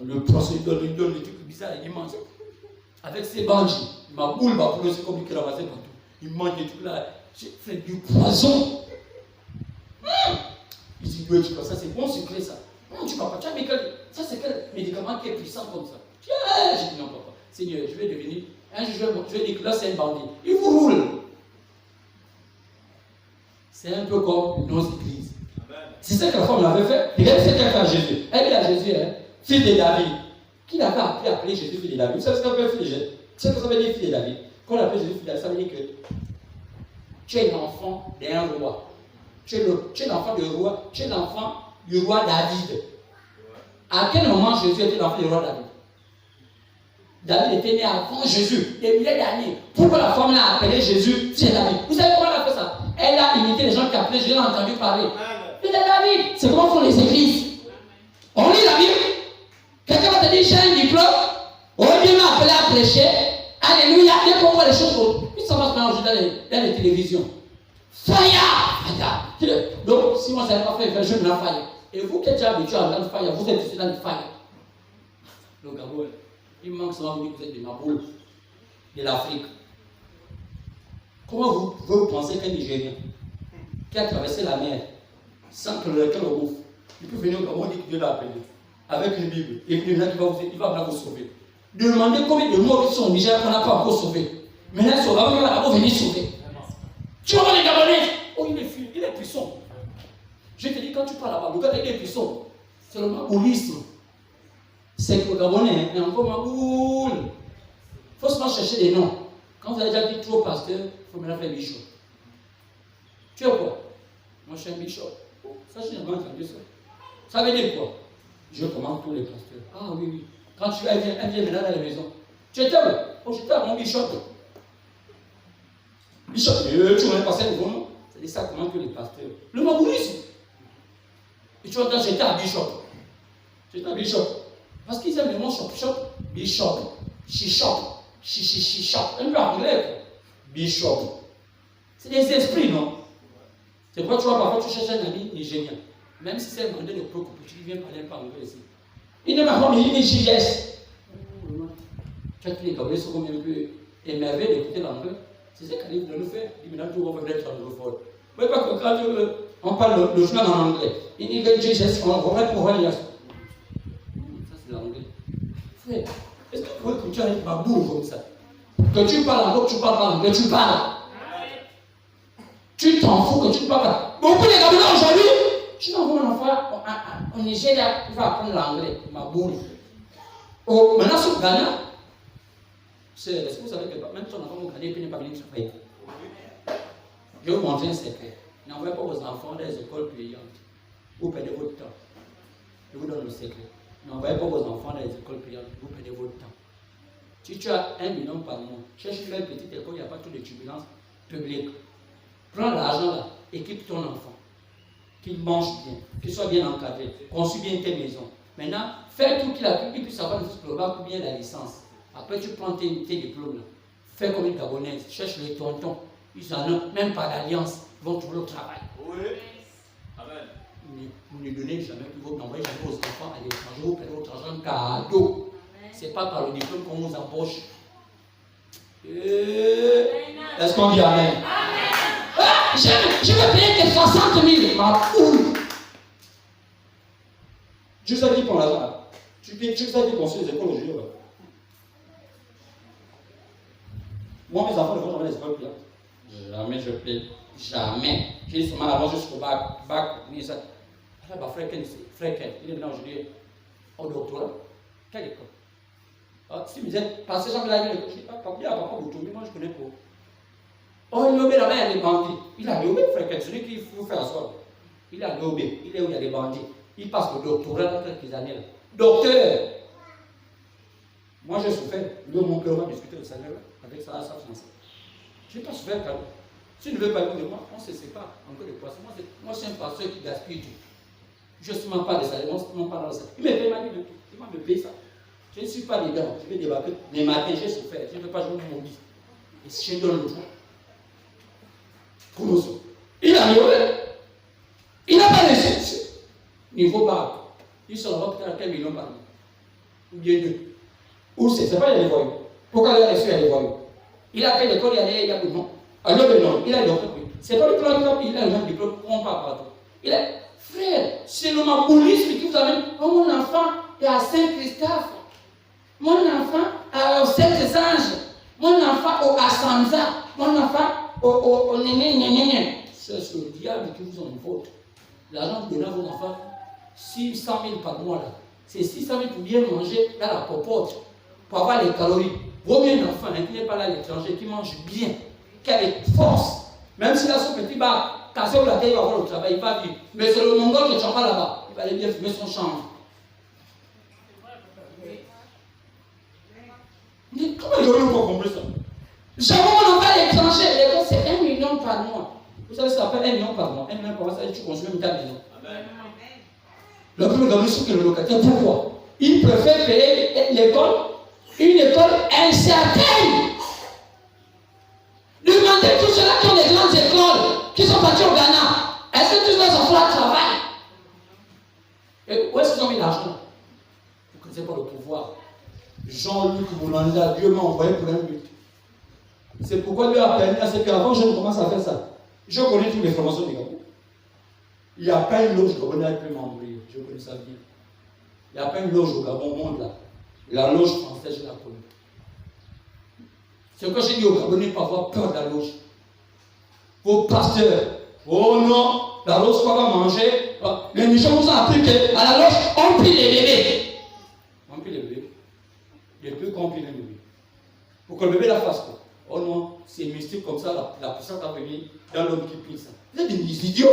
Le procédure, il donne des trucs bizarres, il mange. Avec ses bandits, ma boule va pour c'est comme il ramassait partout. Il mange des trucs là, j'ai fait du poison. Il dit, oui, ça c'est bon sucré ça. Non, tu papa, tu as mis quel. Ça c'est quel médicament qui est puissant comme ça? J'ai dit non, papa. Seigneur, je vais devenir. Un jour, je vais dire que là c'est un bandit. Il vous roule. C'est un peu comme nos églises. C'est ça que la femme l'avait fait. Regardez ce qu'elle fait à Jésus. Elle dit à Jésus, hein, fils de David. Qui l'avait appelé Jésus fils de David? Vous savez ce qu'on appelle fils de Jésus? Vous savez ce que ça veut dire fils de David? Quand on appelle Jésus fils de David, ça veut dire que tu es l'enfant d'un roi. Tu es l'enfant du roi. Tu es l'enfant du roi David. À quel moment Jésus était l'enfant du roi David? David était né avant Jésus, des milliers d'années. Pourquoi la femme l'a appelé Jésus fils de David? Vous savez comment elle a fait ça? Elle a imité les gens qui appelaient Jésus, elle a entendu parler. Fils de David, c'est comment font les églises. On lit la Bible. Quelqu'un va te dire j'ai un diplôme. On va bien m'appeler à prêcher. Alléluia. Dès qu'on voit les choses, puis ça va se mélanger dans les télévisions. Fire! Donc, si moi, ça n'a pas fait, je me la faille. Et vous qui êtes habitués à la faille, vous êtes aussi dans le faille. Donc, il manque souvent vous dire que vous êtes de ma boule, de l'Afrique. Comment vous pouvez penser qu'un Nigérien qui a traversé la mer sans que le bouffe, il peut venir au Gabon et dire que Dieu l'a appelé avec une Bible et puis il va venir vous sauver. Demandez combien de morts qui sont au Niger qu'on n'a pas encore sauvés. Maintenant, il va d'abord venir sauver. Tu vois les Gabonais? Oh, il est puissant. Je te dis, quand tu parles là-bas, le gars, il est puissant. C'est le maboulisme. C'est que le Gabonais est encore maboule. Il faut seulement chercher des noms. Quand vous avez déjà dit trop pasteur, il faut maintenant faire bichot. Tu es quoi? Moi, je suis un bichot. Ça, je n'ai pas entendu ça. Ça veut dire quoi? Je commande tous les pasteurs. Ah oui, oui. Quand elle vient maintenant dans la maison. Tu étais où? Oh, j'étais à mon bishop. Bishop, tu m'as passé le bon nom. C'est ça commande tous les pasteurs. Le Mabourisme. Et tu entends, j'étais à bishop. J'étais à bishop. Parce qu'ils aiment le mot shop. Bishop. Shishop. Shishop. Un peu anglais. Bishop. C'est des esprits, non? C'est pourquoi tu vois, parfois tu cherches un ami nigérien. Même si c'est un mandé de préoccupé, tu viens parler un peu anglais ici. Il ne m'a pas mis une gigesse. Tu as tous les Gabriels sont comme un peu émerveillés d'écouter l'anglais. C'est ce qu'Alif de nous faire. Il dit maintenant, tu vas faire être anglophone. Oui, parce que quand on parle le chemin en anglais, il dit que gigesse, on va pour voir. Ça, c'est l'anglais. Frère, est-ce que tu as une baboule comme ça? Que tu parles anglais, tu parles pas anglais, tu parles. Tu t'en fous que tu ne parles pas. Beaucoup de Gabriels aujourd'hui, tu n'envoies mon enfant en Nigeria, il va apprendre l'anglais, ma boule. Oh, maintenant, sur Ghana, est-ce que vous savez que même ton enfant au Ghana, il n'est pas venu travailler? Je vais vous montrer un secret. N'envoyez pas vos enfants dans les écoles payantes. Vous perdez votre temps. Je vous donne le secret. N'envoyez pas vos enfants dans les écoles payantes. Vous perdez votre temps. Si tu as 1 million par mois, cherche une belle petite école, il n'y a pas toutes les turbulences publiques. Prends l'argent là, équipe ton enfant. Qu'il mange bien, qu'il soit bien encadré, construis bien tes maisons. Maintenant, fais tout qu'il puisse avoir le programme ou bien la licence. Après, tu prends tes diplômes là. Fais comme une Gabonaise, cherche les tontons. Ils n'en ont même pas d'alliance, ils vont trouver le travail. Oui. Amen. Vous ne donnez jamais, vous n'envoyez jamais aux enfants à l'étranger, vous prenez votre argent cadeau. Ce n'est pas par le diplôme qu'on vous embauche. Est-ce qu'on dit Amen? Je vais payer que 60 000, ma poule. Tu sais qui prend l'argent? Tu sais qui construit les écoles aujourd'hui? Moi, mes enfants ne vont jamais les écoles payantes. Jamais je paye. Jamais. J'ai seulement avant jusqu'au bac. Mais ça. Alors, frère Ken, il est maintenant aujourd'hui au doctorat. Quelle école? Si vous êtes passé jamais là, je dis, papa, moi je connais pas. Oh, il est là-bas, il y a des bandits. Il a l'obé, frère Ken, celui qu'il faut faire asseoir. Il a l'obé, il est où il y a des bandits. Il passe le doctorat dans quelques années. Là. Docteur! Moi j'ai souffert. Lui, mon cœur va discuter le salaire avec sa français. Je n'ai pas souffert, car si tu ne veux pas de moi, on se sépare. Encore des poissons. Moi, c'est un pasteur qui gaspille tout. Je ne suis même pas de salaire, on ne se met pas dans le salaire. Il me paye ma vie de tout. Il va me payer ça. Je ne suis pas dedans. Je vais débarquer. Les matins, j'ai souffert. Je ne veux pas jouer mon lit. Et si je donne le droit. Il a levé. Il n'a pas laissé. Niveau bas. Il s'en va peut-être à quel million par mois. Ou bien deux. Où c'est pas il y a des voyous. Pourquoi il y a des voyous? Il a fait l'école, il y a des non. Alors non, il a le diplôme. C'est pas le plan qu'il a un diplôme, on parle partout. Il est frère, c'est le maboulisme qui vous amène. Oh, mon enfant est à Saint-Christophe. Mon enfant au Sept-Anges. Mon enfant au Assanza. Mon enfant au Néné. C'est le diable qui vous envoie. L'argent que vous donnez à vos enfants, 600 000 par mois là. C'est 600 000 pour bien manger dans la popote, pour avoir les calories. Vaut mieux un enfant qui n'est pas là à l'étranger, qui mange bien, qui a des forces. Même si là, son petit bar, casser la tête, il va avoir le travail, il va vivre. Mais c'est le Mongol qui ne pas là-bas. Il va aller bien fumer son champ. Mais comment ils n'ont pas compris ça? Jamais on en va à l'étranger. L'école, c'est 1 million par mois. Vous savez, ça fait 1 million par mois. 1 million par mois, ça veut dire que tu consommes ta maison. Amen. Le premier gagné sur que le locataire, pourquoi? Il préfère payer l'école, une école incertaine. Demandez tous ceux-là qui ont des grandes écoles, qui sont partis au Ghana. Est-ce que tous leurs enfants travaillent? Et où est-ce qu'ils ont mis l'argent? Vous ne connaissez pas le pouvoir. Jean-Luc Boulanda, Dieu m'a envoyé pour un but. C'est pourquoi Dieu a permis à ce qu'avant je ne commence à faire ça. Je connais toutes les formations du Gabon. Il n'y a pas une loge gabonais avec plus m'embrouiller. Je connais ça bien. Il n'y a pas une loge au Gabon, au monde là. La loge française, je la connais. C'est pourquoi j'ai dit au Gabonais ne pas avoir peur de la loge. Vos pasteurs, oh non, la loge, quoi va manger. Les missions vous ont appris qu'à la loge, on plie les bébés. On plie les bébés. Depuis qu'on plie les bébés. Pour que le bébé la fasse quoi. Oh non, c'est mystique comme ça, la puissance va venir dans l'homme qui plie ça. Vous êtes des idiots.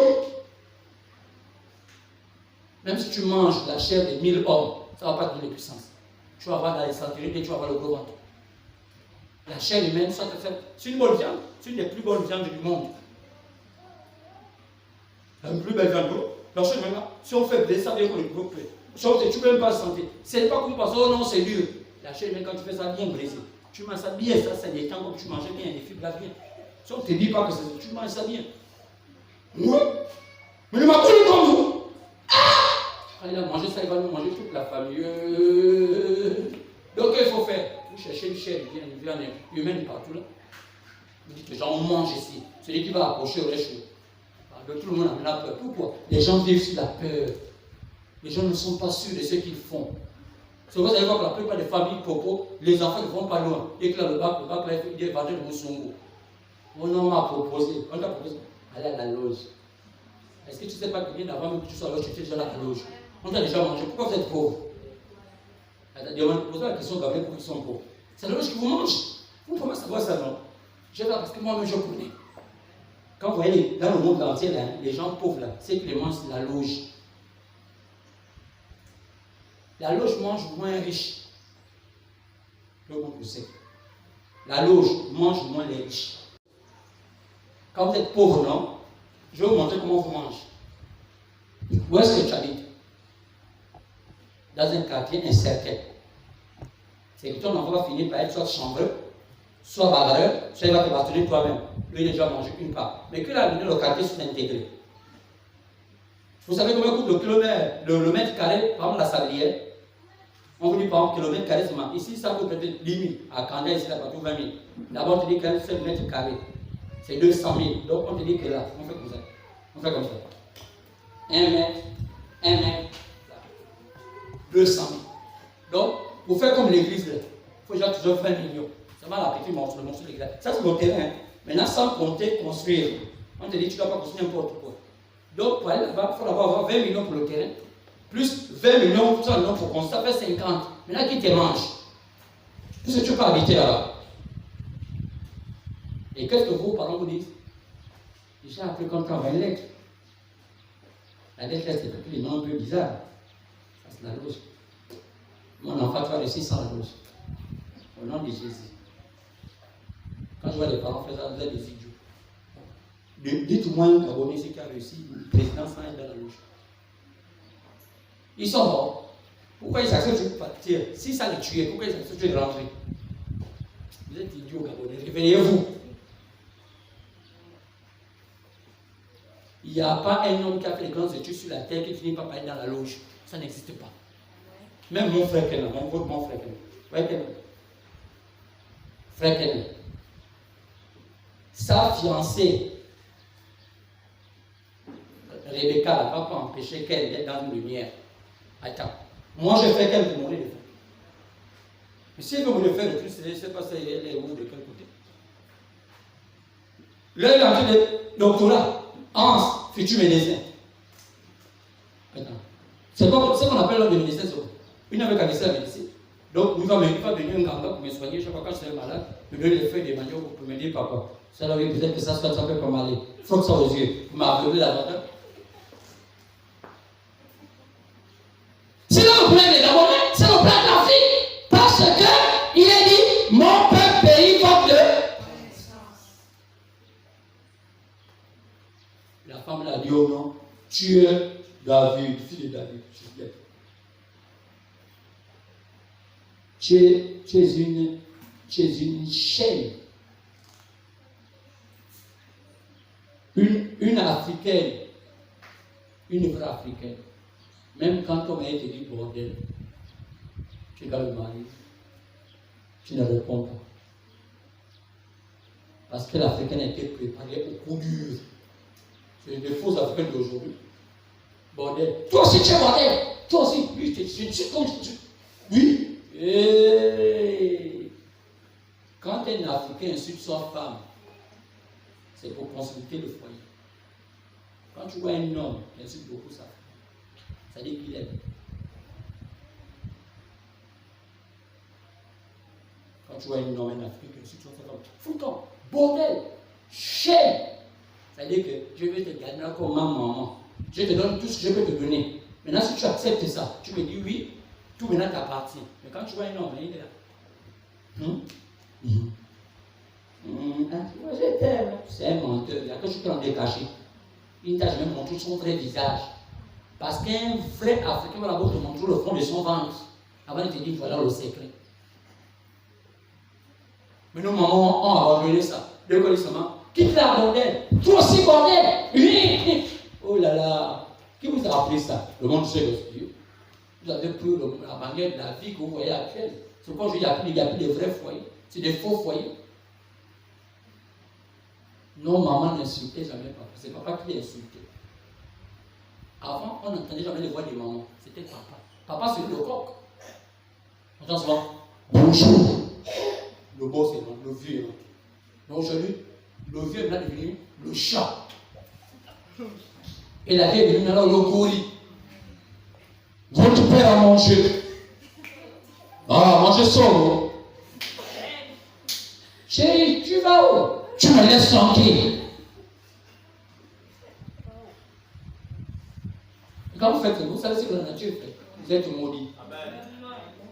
Même si tu manges la chair de 1000 hommes, ça ne va pas te donner puissance. Tu vas avoir la dysenterie et tu vas avoir le gros ventre. La chair humaine, c'est une bonne viande. C'est une des plus bonnes viandes du monde. La plus belle viande. La chair humaine, si on fait blé, ça veut dire qu'on est gros blé. Tu ne peux même pas sentir. C'est pas comme parce que oh non, c'est dur. La chair humaine, quand tu fais ça bien brisé, tu manges ça bien, ça c'est des temps comme tu mangeais bien, des fibres là bien. Si on ne te dit pas que c'est tu manges ça bien. Oui. Mais il m'a connu comme vous. Quand il a mangé ça, il va nous manger toute la famille. Donc, qu'est-ce qu'il faut faire? Vous cherchez une chair une viande humaine partout là. Vous dites que les gens mangent ici. Celui qui va approcher aurait chaud. Tout le monde a maintenant peur. Pourquoi? Les gens vivent sur la peur. Les gens ne sont pas sûrs de ce qu'ils font. C'est pour ça que la plupart des familles popo, les enfants ne vont pas loin. Et que là, le bac là, il est vendu de Moussongo. Mon homme m'a proposé. On t'a proposé. Allez à la loge. Est-ce que tu ne sais pas que bien avant même que tu sois à la loge, tu étais déjà là à la loge? On t'a déjà mangé. Pourquoi vous êtes pauvre? Posez la question Gabriel, pourquoi ils sont pauvres? C'est la loge qui vous mange. Vous pouvez savoir ça, non? Je vais parce que moi-même je connais. Quand vous voyez dans le monde entier, là, les gens pauvres, là, c'est qu'ils mangent la loge. La loge mange moins riche. Le monde le sait. La loge mange moins les riches. Quand vous êtes pauvre, non? Je vais vous montrer comment vous mangez. Où est-ce que tu habites? Dans un quartier incertain. C'est que ton enfant va finir par être soit chambreux, soit bagarreur, soit il va te bâtonner toi-même. Lui, il a déjà mangé une part. Mais qu'il a venu le quartier sous intégré. Vous savez combien coûte le mètre carré, par exemple la sablière? On vous dit par exemple kilomètre carré seulement. Ici, ça coûte peut-être 10 000. À Canada, ici, là, partout 20 000. D'abord, on te dit qu'un seul mètre carré, c'est 200 000. Donc, on te dit que là, on fait comme ça. On fait comme ça. 1 mètre, 200 000. Donc, pour faire comme l'église, il faut déjà toujours 20 millions. C'est mal la petite morceau, le morceau de l'église. Ça, c'est le terrain. Maintenant, sans compter construire. On te dit, tu ne dois pas construire n'importe quoi. Donc, pour aller là-bas, il faut d'abord avoir 20 millions pour le terrain. Plus 20 millions pour construire, ça fait 50. Maintenant, qui te mange? Puisque tu peux habiter là-bas. Et qu'est-ce que vos parents vous disent? J'ai appris qu'on travaille une lettre. La lettre, c'est peut-être les noms un peu bizarres. Ça, c'est la loge. Mon enfant, tu vas réussir sans la loge. Au nom de Jésus. Quand je vois les parents faire ça, vous êtes des idiots. Dites-moi un Gabonais qui a réussi, le président sans être dans la loge. Ils sont morts. Pourquoi ils acceptent de partir? Si ça les tuait, pourquoi ils acceptent de rentrer? Vous êtes idiots, Gabonais. Réveillez-vous. Il n'y a pas un homme qui a fait les grandes études sur la terre qui finit par aller dans la loge. Ça n'existe pas. Même mon frère Kenan, mon frère Kenan. Voyez Kenan? Frère Kenan. Sa fiancée, Rebecca, n'a pas empêché qu'elle ait dans une lumière. Attends, moi je fais qu'elle vous demande de faire. Mais si elle veut vous le faire, je ne sais pas si elle est où, de quel côté. Là, il a fait le doctorat. Hans, futur médecin. Attends. C'est quoi ce qu'on appelle l'homme de médecin? Il n'avait qu'à laisser la médecine. Donc, il va venir un ganga pour me soigner. Chaque fois quand je suis malade, me donner les feuilles des manioc pour me dire, papa, ça là, oui, peut-être que ça peut pas m'aller. Faut que ça aux yeux. Vous m'aveuglez la bataille. C'est là le problème des Gabonais, c'est le problème de l'Afrique. Parce qu'il est dit, mon peuple pays faute de. La femme l'a dit, oh non, tu es David, fille de David. Tu es une chaîne. Une africaine. Une vraie africaine. Même quand ton mari te dit bordel, tu es dans le mari, tu ne réponds pas. Parce que l'Africaine a été préparée au coup dur. C'est des faux Africains d'aujourd'hui. Bordel. Toi aussi tu es bordel. Toi aussi. Oui, je suis comme tu. Oui. Et quand un Africain insulte sa femme, c'est pour consulter le foyer. Quand tu vois un homme qui insulte beaucoup sa femme, ça dit qu'il aime. Quand tu vois un homme en Afrique qui insulte sa femme, fouton, bordel, chaîne. Ça dit que je vais te garder comme ma maman. Je te donne tout ce que je peux te donner. Maintenant, si tu acceptes ça, tu me dis oui, tout maintenant t'appartient. Mais quand tu vois un homme, il est là. Je t'aime. C'est un menteur. Il a quelque chose qui en est caché. Il ne t'a jamais montré son vrai visage. Parce qu'un vrai Africain va d'abord te montrer le fond de son ventre avant de te dire voilà le secret. Mais nos mamans ont abandonné ça. Le colis seulement. Quitte la bordel. Toi aussi bordel. Oh là là. Qui vous a appris ça? Le monde sait Dieu. Vous avez pris la manière de la vie que vous voyez actuelle. C'est pourquoi je dis qu'il n'y a plus de vrais foyers. C'est des faux foyers. Non, maman n'insultait jamais papa. C'est papa qui l'insultait. Avant, on n'entendait jamais les voix des mamans. C'était papa. Papa, c'est le coq. On entend souvent. Bonjour. Le beau, c'est le vieux. Donc aujourd'hui, le vieux est devenu le chat. Et la vieille est devenue alors le gorille. Votre père a mangé. Ah, mangez solo. Chérie, tu vas où? Tu me laisses tranquille. Quand vous faites ça, vous savez ce que la nature fait. Vous êtes maudit.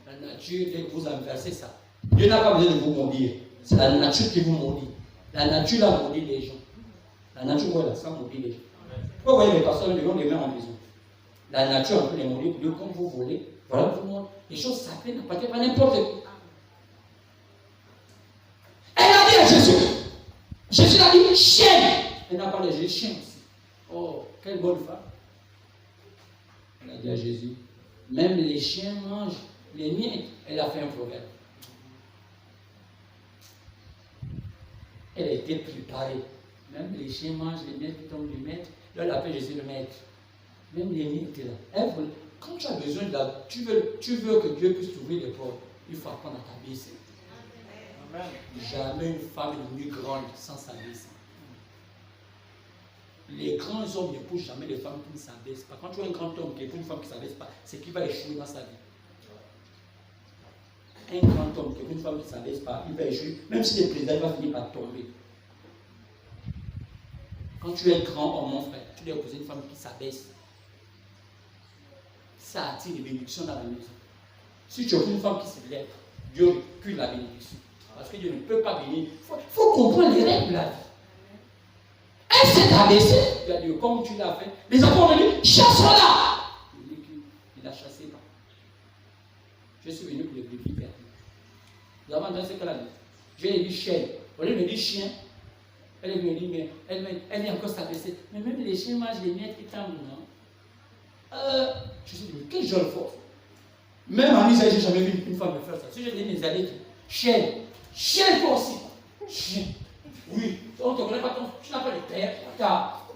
La nature, dès que vous inversez ça, Dieu n'a pas besoin de vous maudire. C'est la nature qui vous maudit. La nature a maudit les gens. La nature, voilà, ça maudit les gens. Pourquoi vous voyez les personnes devant les mains en prison? La nature, on peut les maudire pour dire comme vous voulez. Voilà, vous montrez. Les choses sacrées n'appartiennent pas à n'importe qui. Elle a dit à Jésus. Jésus a dit chienne. Elle n'a pas de Jésus, chien aussi. Oh, quelle bonne femme. Elle a dit à Jésus, même les chiens mangent les miettes. Elle a fait un proverbe. Elle était préparée. Même les chiens mangent les miettes qui tombent du maître. Là, elle appelle Jésus le maître. Même les miettes étaient là. Elle voulait, quand tu as besoin de la... Tu veux que Dieu puisse t'ouvrir les portes, il faut apprendre à t'abaisser. Jamais une femme est devenue grande sans s'abaisser. Les grands hommes n'épousent jamais les femmes qui ne s'abaissent pas. Quand tu vois un grand homme qui épouse une femme qui ne s'abaisse pas, c'est qu'il va échouer dans sa vie. Un grand homme qui épouse une femme qui ne s'abaisse pas, il va échouer. Même si le président va finir par tomber. Quand tu es grand homme, mon frère, tu dois épouser une femme qui s'abaisse. Ça attire les bénédictions dans la maison. Si tu épouses une femme qui se lève, Dieu recule la bénédiction. Parce que Dieu ne peut pas bénir. Il faut comprendre les règles de la vie. Elle s'est abaissée. Il a dit, comme tu l'as fait, les enfants ont dit, chasse-la. Il dit qu'il l'a chassé pas. Je suis venu pour les brebis perdues. Vous avez entendu ce qu'elle a dit? Je lui ai dit chien. Au lieu de me dire chien, elle me dit, mais elle est encore s'abaisser. Mais même les chiens mangent les miettes qui tombent, non? Je suis dit, quelle jolie force. Même en Israël, je n'ai jamais vu une femme me faire ça. Si je dis mes alliés, chien, chien toi aussi. Chien. Oui, on ne te connaît pas, tu n'as pas de père, car.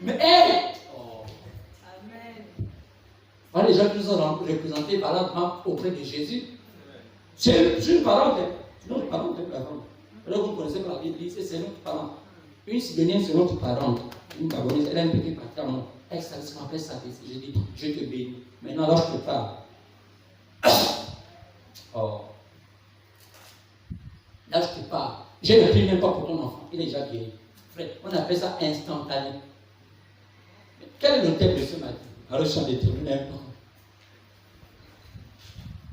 Mais elle. Oh. Amen. Voilà les gens qui nous ont représentés valentement auprès de Jésus. C'est une parole, sinon une parole de la femme. Alors vous connaissez pas la Bible, c'est notre parent. Une Sibénienne, c'est notre parente. Une Gabonaise, elle a un petit patron. Elle s'appelle après sa vie. J'ai dit, je te bénis. Maintenant, alors je te parle. Oh. Là, je te parle. Je ne prie même pas pour ton enfant. Il est déjà vieilli. Frère, on appelle ça instantané. Mais quel est le thème de ce matin? Alors, je suis en déterminé.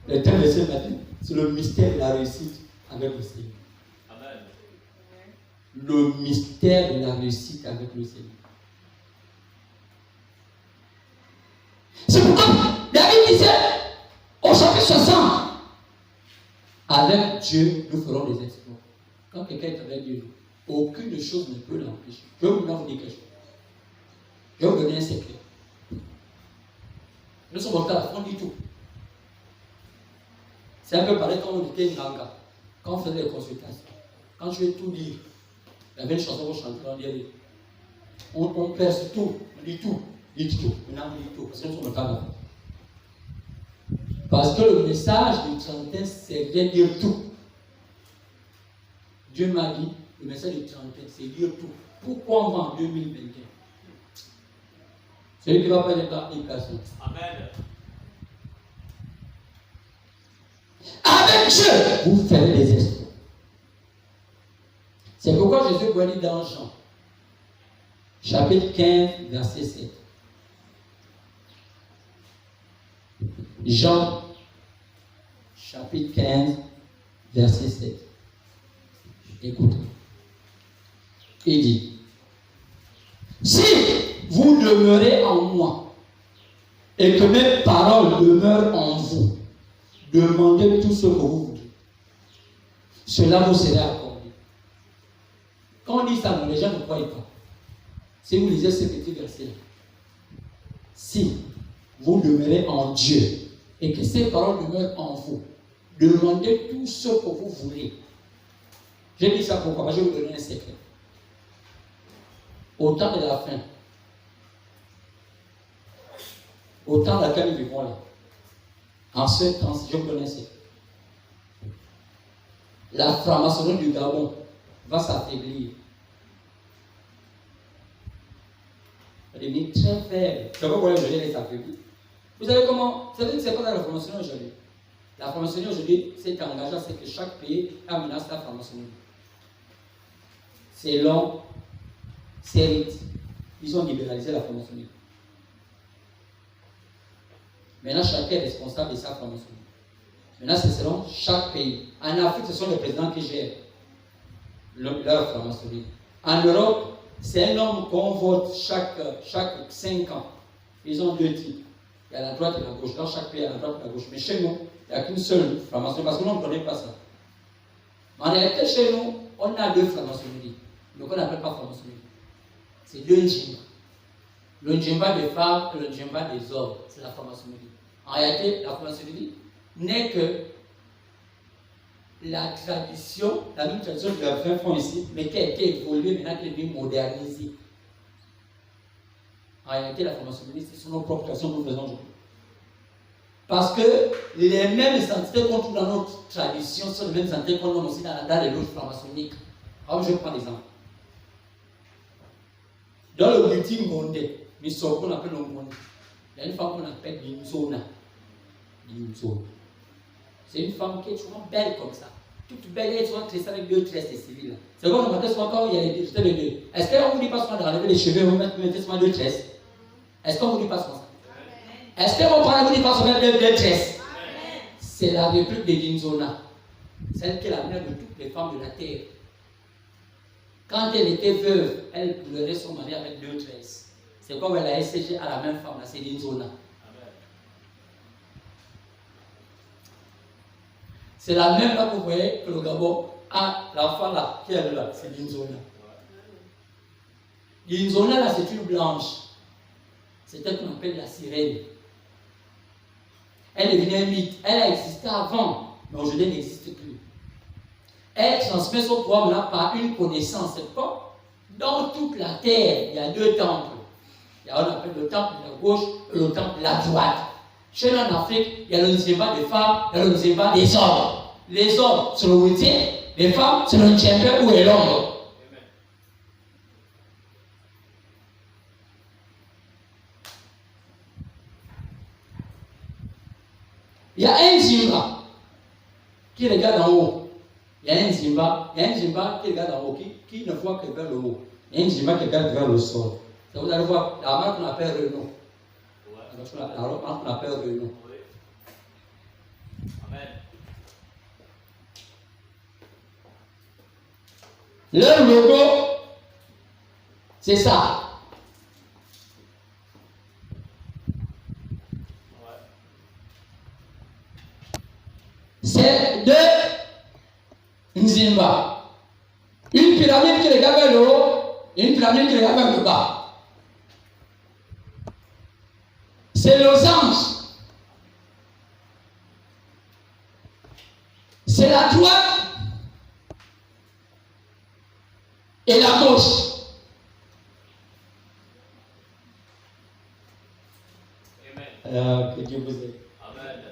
Le thème de ce matin, c'est le mystère de la réussite avec le Seigneur. Amen. Le mystère de la réussite avec le Seigneur. C'est pourquoi David disait au chapitre 60, avec Dieu, nous ferons des exploits. Quand quelqu'un est avec Dieu, aucune chose ne peut l'empêcher. Je vais vous dire quelque chose. Je vais vous donner un secret. Nous sommes au cas, on dit tout. C'est un peu pareil quand on était Nganga, quand on faisait des consultations. Quand je vais tout dire, il y avait une chanson qu'on chantait, on dit, on perce tout, on dit tout, dit tout. Maintenant on dit tout, parce que nous sommes au cas. Parce que le message du 31, c'est bien dire tout. Dieu m'a dit, le message du 31, c'est dire tout. Pourquoi on va en 2021? C'est lui qui va faire l'application. Amen. Avec Dieu, vous faites les exploits. C'est pourquoi Jésus vous dit dans Jean, chapitre 15, verset 7. Jean, chapitre 15, verset 7. Écoutez. Il dit, si vous demeurez en moi et que mes paroles demeurent en vous, demandez tout ce que vous voulez. Cela vous sera accordé. Quand on dit ça, les gens ne croient pas. Si vous lisez ce petit verset-là, si vous demeurez en Dieu et que ces paroles demeurent en vous, demandez tout ce que vous voulez. J'ai dit ça pourquoi? Je vais vous donner un secret. Au temps de la fin, au temps dans lequel nous vivons là, en ce temps, je vous donne un secret. La franc-maçonnerie du Gabon va s'affaiblir. Elle va devenir très faible. Je ne sais pas pourquoi aujourd'hui elle s'affaiblit. Vous savez comment? Vous savez que ce n'est pas la franc-maçonnerie aujourd'hui. La franc-maçonnerie aujourd'hui, c'est engagé, c'est que chaque pays a une menace de la franc-maçonnerie. C'est long, c'est vite. Ils ont libéralisé la franc-maçonnerie. Maintenant, chacun est responsable de sa franc-maçonnerie. Maintenant, c'est selon chaque pays. En Afrique, ce sont les présidents qui gèrent leur franc-maçonnerie. En Europe, c'est un homme qu'on vote chaque 5 ans. Ils ont 2 types. Il y a la droite et la gauche. Dans chaque pays, il y a la droite et la gauche. Mais chez nous, il n'y a qu'une seule franc-maçonnerie parce que nous ne connaissons pas ça. En réalité, chez nous, on a 2 franc-maçonneries. Donc, on n'appelle pas franc-maçonnerie. C'est 2 Njimba. Le Njimba des femmes et le Njimba des hommes. C'est la franc-maçonnerie. En réalité, la franc-maçonnerie n'est que la tradition, la même tradition que les frères font ici, mais qui a été évoluée maintenant, qui est devenue modernisée. En réalité, la franc-maçonnerie, c'est sur nos propres traditions que nous faisons aujourd'hui. Parce que les mêmes entités qu'on trouve dans notre tradition sont les mêmes entités qu'on trouve aussi dans les loges franc-maçonniques. Alors, je prends l'exemple. Dans le building mondé, qu'on appelle le mondé, il y a une femme qu'on appelle l'Inzona. C'est une femme qui est souvent belle comme ça. Toute belle, elle est souvent tressée avec 2 tresses de civils. C'est comme on remarque souvent quand il y a les deux. Est-ce qu'on ne vous dit pas souvent d'enlever les cheveux et vous mettez souvent 2 tresses? Est-ce qu'on ne vous dit pas souvent ça? Est-ce qu'on ne vous dit pas souvent 2 tresses? C'est la réplique de Ginzona. Celle qui est la mère de toutes les femmes de la terre. Quand elle était veuve, elle pleurait son mari avec 2 tresses. C'est comme elle a essayé à la même femme, c'est Ginzona. C'est la même là que vous voyez que le Gabon a l'enfant là, qui est là, c'est l'Inzona. L'Inzona là, c'est une blanche. C'est elle qu'on appelle la sirène. Elle est devenue un mythe. Elle a existé avant, mais aujourd'hui elle n'existe plus. Elle transmet son pouvoir là par une connaissance. C'est quoi? Dans toute la terre, il y a 2 temples. Il y a, on appelle le temple de la gauche et le temple de la droite. Chez nous en Afrique, il y a le Nzimba des femmes, il y a le Nzimba des hommes. Les hommes, c'est le Witien, les femmes, c'est le Nchembe ou l'homme. Il y a un Nzimba qui regarde en haut. Il y a un Nzimba qui regarde en haut, qui ne voit que vers le haut. Il y a un Nzimba qui regarde vers le sol. Ça, vous allez voir, la marque qu'on appelle Renault. La marque qu'on appelle Renault. Amen. Leur logo, c'est ça. C'est 2 Nzimba. Une pyramide qui regarde vers le haut et une pyramide qui regarde vers le bas. C'est losange. C'est la droite et la gauche. Que Dieu vous aide. Amen.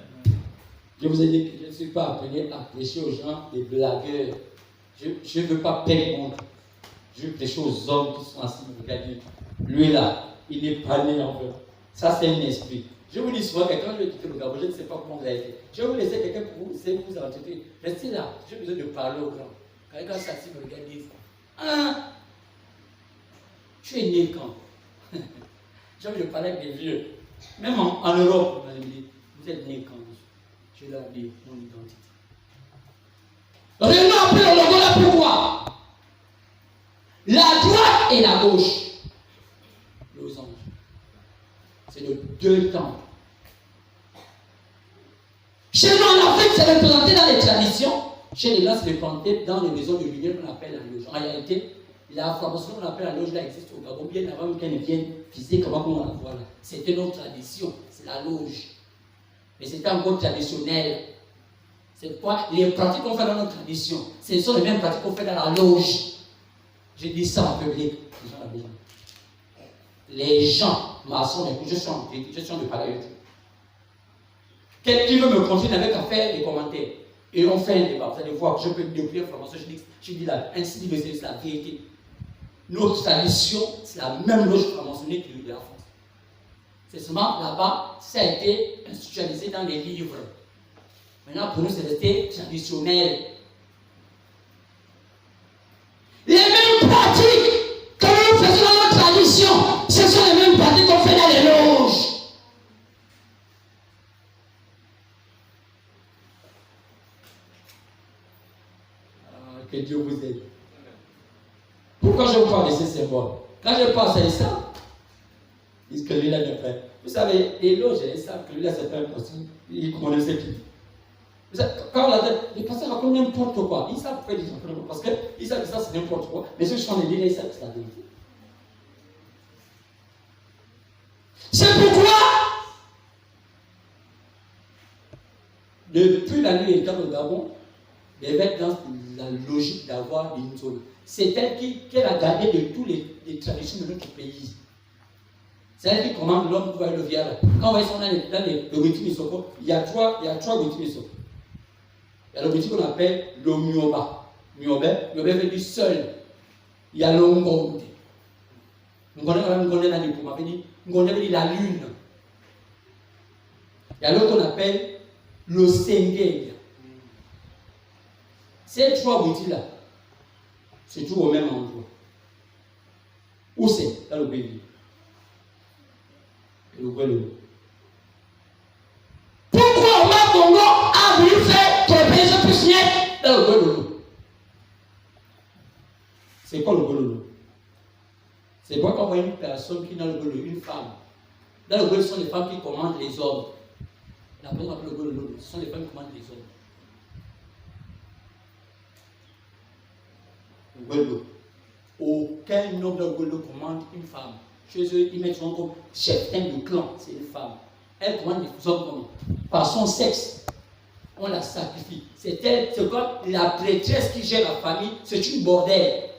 Je vous ai dit que je ne suis pas appelé à prêcher aux gens des blagueurs. Je ne veux pas perdre mon temps. Je veux prêcher aux hommes qui sont assis me regarder. Lui là, il n'est pas né en vrai. Ça, c'est un esprit. Je vous dis souvent, quand je vais quitter le Gabon, je ne sais pas comment vous avez fait. Je vais vous laisser quelqu'un pour vous, c'est vous entretenir. Restez là, j'ai besoin de parler aux gens. Quand quelqu'un s'assit me regarde, dit ah, tu es né quand? J'ai envie de parler avec des vieux. Même en Europe, on m'a dit, Vous êtes né quand? Je leur dis mon identité. Réunion après le logo là, pourquoi? La droite et la gauche. Losange. C'est le deux temps. Chez nous en Afrique, c'est représenté dans les traditions. Chez les gens, c'est représenté dans les maisons de lumière qu'on appelle la loge. En réalité, la formation qu'on appelle la loge là existe au Gabon, bien avant qu'elle ne vienne physiquement comme on la voit là. C'était notre tradition, c'est la loge. Mais c'était encore traditionnel. C'est quoi? Les pratiques qu'on fait dans notre tradition, ce sont les mêmes pratiques qu'on fait dans la loge. Je dis ça en public. Les gens, maçons, je suis de parler. Quelqu'un veut me continuer avec à faire des commentaires. Et on fait un débat. Vous allez voir, je peux découvrir formation. Je dis là, ainsi dit, c'est la vérité. Notre tradition, c'est la même loge formationnelle que la France. C'est seulement là-bas, ça a été institutionnalisé dans les livres. Maintenant, pour nous, c'est resté traditionnel. Les mêmes pratiques que nous faisons dans notre tradition, ce sont les mêmes pratiques qu'on fait dans les loges. Que Dieu vous aide. Pourquoi je vous parle de ces symboles? Quand je pense à ça, ils disent que lui-là n'est pas. Vous savez, les loges, ils savent que lui-là, c'est pas impossible. Ils connaissent qui. Quand les pasteurs racontent n'importe quoi, ils savent pourquoi ils disent n'importe quoi. Parce qu'ils savent que ça, c'est n'importe quoi. Mais ceux qui sont les leaders, ils savent que c'est la vérité. C'est pourquoi, depuis la nuit et le Gabon, l'évêque dans la logique d'avoir une zone. C'est elle qui a gardé de toutes les traditions de notre pays. C'est elle qui commande l'homme pour aller le viol. Quand ils sont dans le Witi Misoko, il y a trois Witi Misoko. Il y a le Witi qu'on appelle le Myoba. Myoba veut dire seul. Il y a le Ngonde. Ngonde veut dire la lune. Il y a l'autre qu'on appelle le Sengé. Ces trois outils là, c'est toujours au même endroit. Où c'est? Dans le pays. Le Guadeloupe. Pourquoi Omar Bongo a voulu faire que le pays se puisse naître dans le Guadeloupe? C'est quoi le Guadeloupe? C'est quoi quand on voit une personne qui est dans le Guadeloupe, une femme? Dans le Guadeloupe, ce sont les femmes qui commandent les hommes. La personne appelle le Guadeloupe, ce sont les femmes qui commandent les hommes. Le Guadeloupe. Aucun homme de Guadeloupe commande une femme. Chez eux, ils mettent son comme chef de clan, c'est une femme. Elle commande les hommes comment? Par son sexe. On la sacrifie. C'est elle, c'est comme la prêtresse qui gère la famille, c'est une bordelle.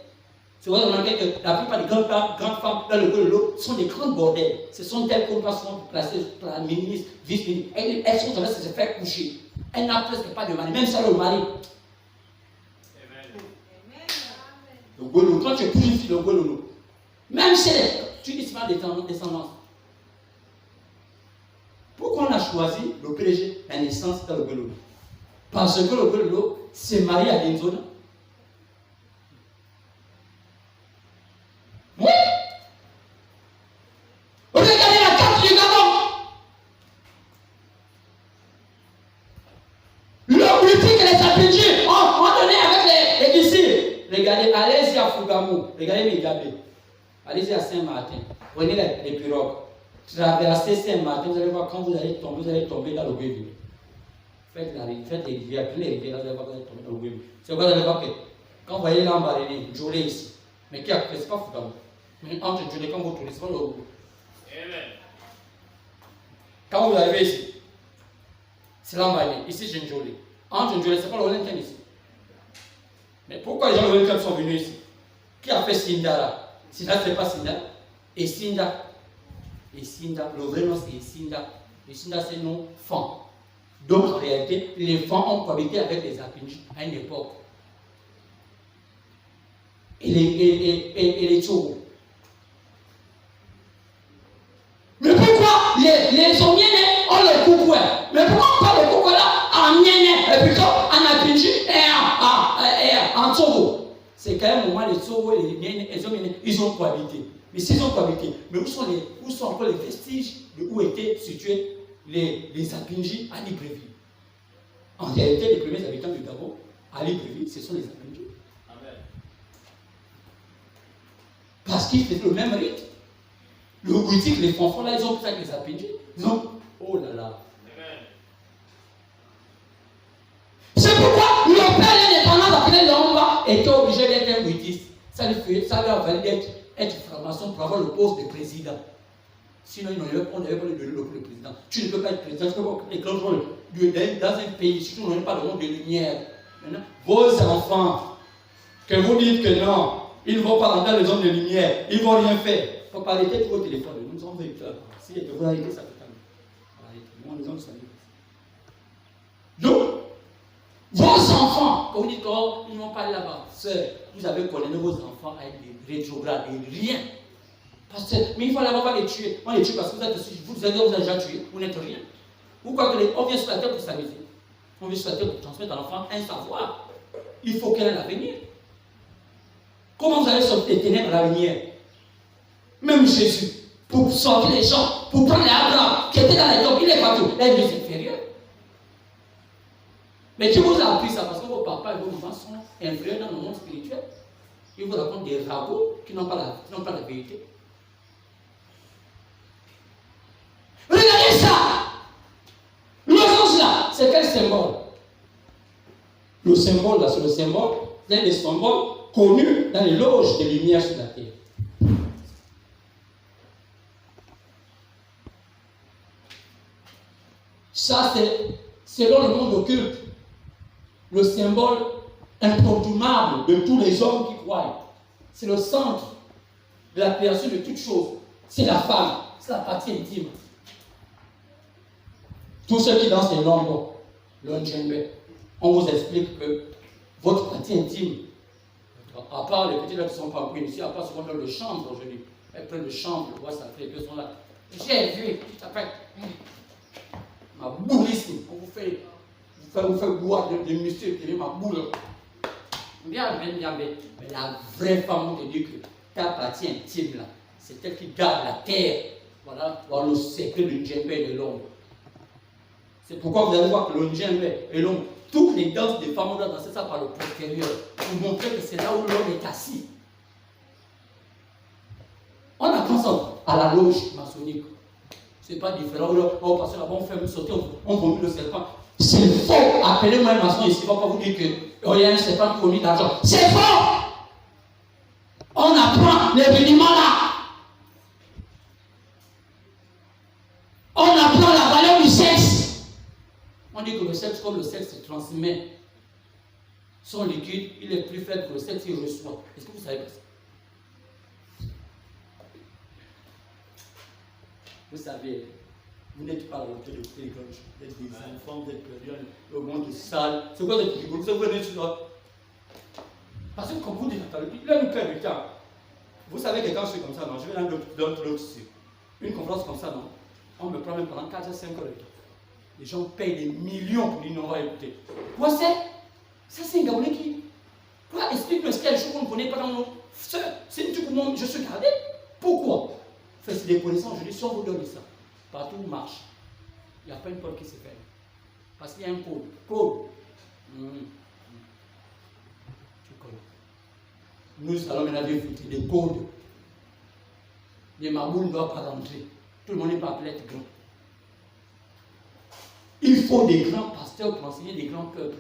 C'est vrai, on a dit que la plupart des grandes femmes dans le Guadeloupe sont des grandes bordelles. Ce sont elles qu'on va souvent placer par la ministre, vice-ministre. Elles sont en train de se faire coucher. Elle n'a presque pas de mari, même si elle a le mari. Le Guadeloupe, quand tu purifies le Guadeloupe, même si tu dis pas des descendance. Pourquoi on a choisi le PDG, la naissance dans le Guadeloupe? Parce que le Guadeloupe s'est marié à des zones. Oui. Regardez la carte du Gabon. Le politique et les sapinjis ont donné avec les guissiers. Regardez, allez-y à Fougamou, regardez Mégabé, allez-y à Saint-Martin, prenez les pirogues, traversez Saint-Martin, vous allez voir quand vous allez tomber dans le Guévu. Faites les rivières, prenez les rivières, vous allez voir quand vous allez tomber dans le Guévu. C'est quoi, vous allez voir que quand vous voyez l'Ambaréné, Jolé ici, mais qui a fait, c'est pas Fougamou. Mais entre Jolé, quand vous tournez, c'est pas le Guévu. Quand vous arrivez ici, c'est l'Ambaréné, ici j'ai Jolé. Entre Jolé, c'est pas le Wellington ici. Mais pourquoi les gens de Wellington sont venus ici? Qui a fait Sindara? Sindara, ce n'est pas Sindara. Et Sinda, le vrai nom c'est Sinda. Et Sinda, c'est nom Fan. Donc en réalité, les Fans ont cohabité avec les Apinji à une époque. Et les Tchou. Mais pourquoi les Omiennes ont le coucoué? Mais pourquoi on parle de coucoué là en Miennes et plutôt en Apinji et en Togo? C'est quand même au moment les Togo et les Miennes, ils ont cohabité. Mais s'ils ont cohabité, mais où sont encore les vestiges de où était située les Apinji à Libreville. En réalité, les premiers habitants du Gabon à Libreville, ce sont les Apinji. Parce qu'ils faisaient le même rite. Le boutique, les fanfans là, ils ont pris avec les Apinji. Ils ont. Oh là là. C'est pourquoi le père indépendant d'après l'homme était obligé d'être un bouddhiste. Ça lui a valu d'être franc-maçon pour avoir le poste de président. Sinon, on n'avait pas le président. Tu ne peux pas être président, tu ne peux pas occuper les grands rôles dans un pays, surtout on n'a pas le monde de lumière. Maintenant, vos enfants, que vous dites que non, ils ne vont pas rentrer dans les zones de lumière, ils ne vont rien faire. Il faut pas arrêter trop au téléphone. Nous sommes véhiculés. Si vous arrêtez, ça peut calmer. Nous sommes donc, vos enfants, quand vous dites qu'ils ne vont pas aller là-bas, sœur, vous avez condamné vos enfants à être des rétrogrades, des rien. Mais il faut là-bas pas les tuer. On les tue parce que vous avez déjà tué, vous n'êtes rien. Vous croyez qu'on vient sur la terre pour s'amuser. On vient sur la terre pour transmettre à l'enfant un savoir. Il faut qu'elle ait l'avenir. Comment vous allez sortir des ténèbres à la lumière? Même Jésus, pour sortir les gens, pour prendre les Abraham, qui étaient dans les tombes, il est partout. Elle est inférieure. Mais Dieu vous a appris ça parce que vos papas et vos mamans sont inférieurs dans le monde spirituel. Ils vous racontent des ragots qui n'ont pas la vérité. Regardez ça! L'orange là, c'est quel symbole? Le symbole là, c'est le symbole, c'est un des symboles connus dans les loges de lumière sur la terre. Ça, c'est selon le monde occulte, le symbole incontournable de tous les hommes qui croient. C'est le centre de la création de toutes choses. C'est la femme, c'est la partie intime. Tous ceux qui dansent les nombres, le djembe, on vous explique que votre partie intime, à part les petits là qui sont pas pris ici, à part souvent dans le chambre aujourd'hui, elles prennent le chambre, le roi sacré, ils sont là. J'ai vu, tu t'appelles ma boule ici, on vous fait boire de muscles, et ma boule. Bien, mais la vraie femme, on te dit que ta partie intime là, c'est elle qui garde la terre, voilà, pour le secret du djembe et de l'ombre. C'est pourquoi vous allez voir que le djembe et l'ombre, toutes les danses des femmes, on doit danser ça par le postérieur, pour montrer que c'est là où l'homme est assis. On apprend ça à la loge maçonnique. C'est pas différent. Oh, parce que là-bas, on fait me sauter, on vomit le serpent. C'est faux. Appelez-moi un maçon ici, on va pas vous dire que il y a un serpent qui vomit de l'argent. C'est faux. On apprend l'événement là. On apprend la valeur du sexe. On dit que le sexe, comme le sexe se transmet, son liquide, il est plus faible que le sexe qu'il reçoit. Est-ce que vous savez pas ça? Vous savez, vous n'êtes pas à la hauteur de toutes les grandes choses. Vous êtes des enfants, vous êtes perdus au monde sale. C'est quoi cette rigolo? Vous venez sur là. Parce que comme vous dites, là, nous perd du temps. Vous savez que quand je suis comme ça, non, je vais dans l'autre sud. Une conférence comme ça, non, on me prend même pendant 4 à 5 heures de temps. Les gens payent des millions pour dire non, on va écouter. Quoi c'est? Ça, c'est un Gabonais qui. Quoi? Explique-moi ce qu'il y a des choses qu'on ne connaît pas dans nos sœurs. C'est une truc où je suis gardé. Pourquoi? C'est des connaissances. Je dis, si on vous donne ça, partout où marche, il n'y a pas une porte qui se ferme. Parce qu'il y a un code. Code. Tu connais. Nous allons maintenant vérifier des codes. Les maboules ne doivent pas rentrer. Tout le monde n'est pas appelé à être grand. Il faut des grands pasteurs pour enseigner des grands peuples.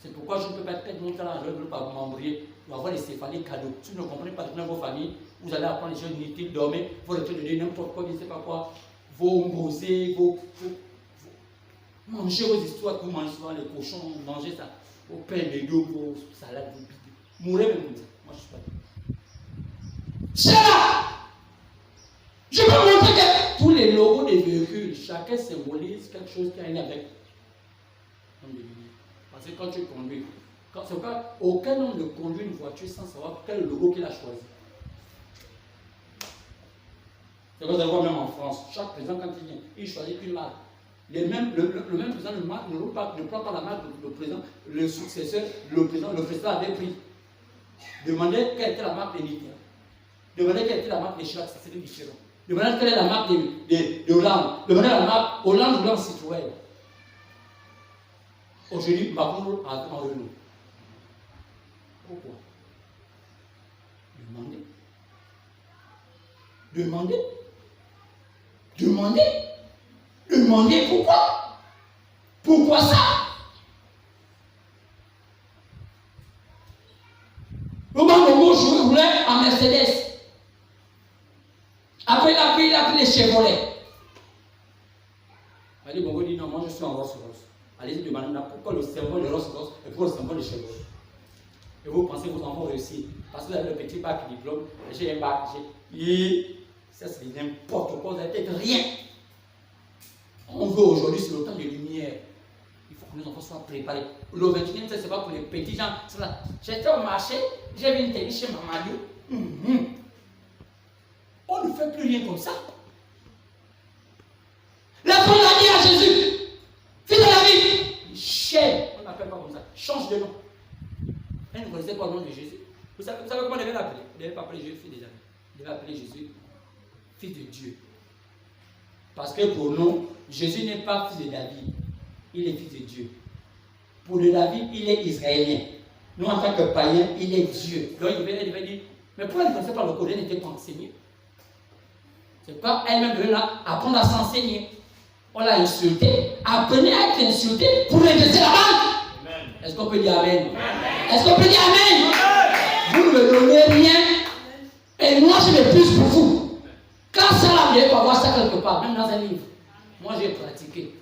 C'est pourquoi je ne peux pas être monté à l'aveugle par membrier pour avoir les céphalies cadeaux. Si vous ne comprenez pas dans vos familles, vous allez apprendre les choses inutiles, dormir, vous allez donner n'importe quoi, je ne sais pas quoi, vos mosées, mangez vos histoires que vous mangez souvent, les cochons, mangez ça, vos pains de dos, vos salades, vos bidons. Mourez même comme ça. Moi, je ne suis pas là. C'est là! Je peux montrer que tous les logos des véhicules, chacun symbolise quelque chose qui a un lien avec. Parce que quand tu conduis, aucun homme ne conduit une voiture sans savoir quel est le logo qu'il a choisi. C'est comme ça qu'on voit même en France. Chaque président, quand il vient, il choisit une marque. Le même président ne prend pas la marque du président, le successeur, le président avait pris. Demandez quelle était la marque des Niger. Demandez quelle était la marque des Chirac, ça c'était différent. Demandez quelle est la marque de Hollande. Demandez la marque Hollande Citroën. Aujourd'hui, Macron a en Renault. Pourquoi? Demandez. Demandez. Demandez. Demandez pourquoi. Pourquoi ça? Comment Bongo roulait en Mercedes? Après, il a pris les Chevrolet. Ali Bongo dit non, moi je suis en Rolls-Royce. Allez-y demander pourquoi le symbole de Rolls-Royce et pourquoi le symbole de Chevrolet. Et vous pensez que vos enfants réussissent parce que vous avez le petit bac diplôme, j'ai un bac, ça c'est n'importe quoi, vous n'avez peut-être rien. On veut aujourd'hui, c'est le temps de lumière. Il faut que nos enfants soient préparés. Le 21e siècle, ce n'est pas pour les petits gens. J'étais au marché, j'ai vu une télé chez Mamadou. On ne fait plus rien comme ça. La femme a dit à Jésus, fils de la vie, chef, on n'appelle pas comme ça, change de nom. Elle ne connaissait pas le nom de Jésus. Vous savez comment on devait l'appeler? On ne devait pas appeler Jésus fils des amis. On devait appeler Jésus fils de Dieu. Parce que pour nous, Jésus n'est pas fils de David, il est fils de Dieu. Pour le David, il est israélien. Nous, en tant que païens, il est Dieu. Donc il devait dire, mais pourquoi elle ne connaissait pas le code, elle n'était pas enseignée? C'est pas elle-même devait apprendre à s'enseigner. On l'a insulté. Apprenez à être insulté pour redresser la base. Est-ce qu'on peut dire Amen? Est-ce qu'on peut dire Amen? Vous ne me donnez rien et moi je me pousse pour vous. Quand ça là, vous n'allez pas voir ça quelque part, même dans un livre. Moi j'ai pratiqué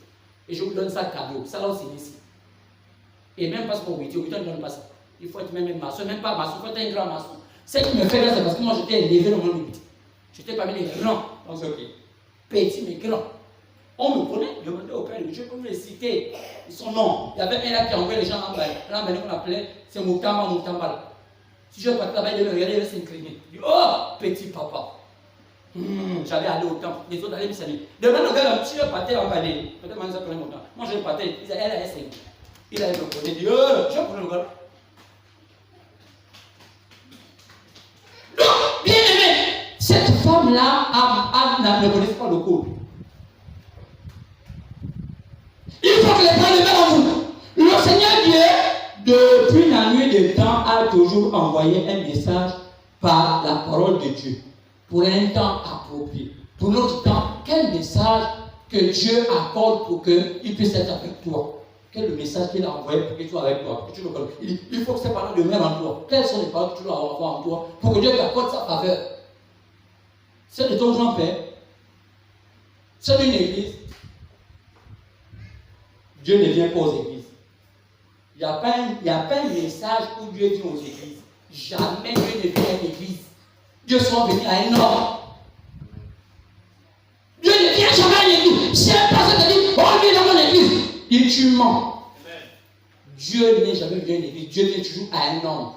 et je vous donne ça cadeau. Ça là aussi ici. Et même parce qu'on ne donne pas ça. Il faut être même un maçon, même pas maçon, il faut être un grand maçon. Ce qui me fait là, c'est parce que moi j'étais élevé dans mon limite. J'étais parmi les grands. Donc c'est ok. Petit mais grand. On me connaît, demandez au Père de Dieu, comme je l'ai cité son nom. Il y avait un là qui envoyait les gens en bas. Là, maintenant, on appelait, c'est Moutamba. Si je partais là-bas, il me regardait, il allait s'incliner. Il dit, oh, petit papa. J'allais aller au temple. Les autres allaient me saluer. Demande au gars, si je partais en bas, peut-être que ça prenait mon temps. Moi, je partais, elle allait s'incliner. Il allait me connaître, il dit, oh, je prenais le gars. Donc, bien aimé, cette femme-là ne connaissait pas le code. Il faut que les gens le mettent en vous. Le Seigneur Dieu, depuis la nuit des temps, a toujours envoyé un message par la parole de Dieu. Pour un temps approprié. Pour notre temps, quel message que Dieu accorde pour qu'il puisse être avec toi? Quel est le message qu'il a envoyé pour qu'il soit avec toi? Que tu le connais. Il faut que ces paroles demeurent en toi. Quelles sont les paroles que tu dois avoir en toi pour que Dieu t'accorde sa faveur? C'est de ton grand-père. C'est d'une église. Dieu ne vient pas aux églises. Il n'y a pas un message où Dieu vient aux églises. Jamais Dieu ne vient à l'église. Dieu soit venu à un homme. Dieu ne vient jamais à l'église. Si un pasteur te dit, oh, viens dans mon église, il tu mens. Dieu n'est jamais venu à l'église. Dieu vient toujours à un homme.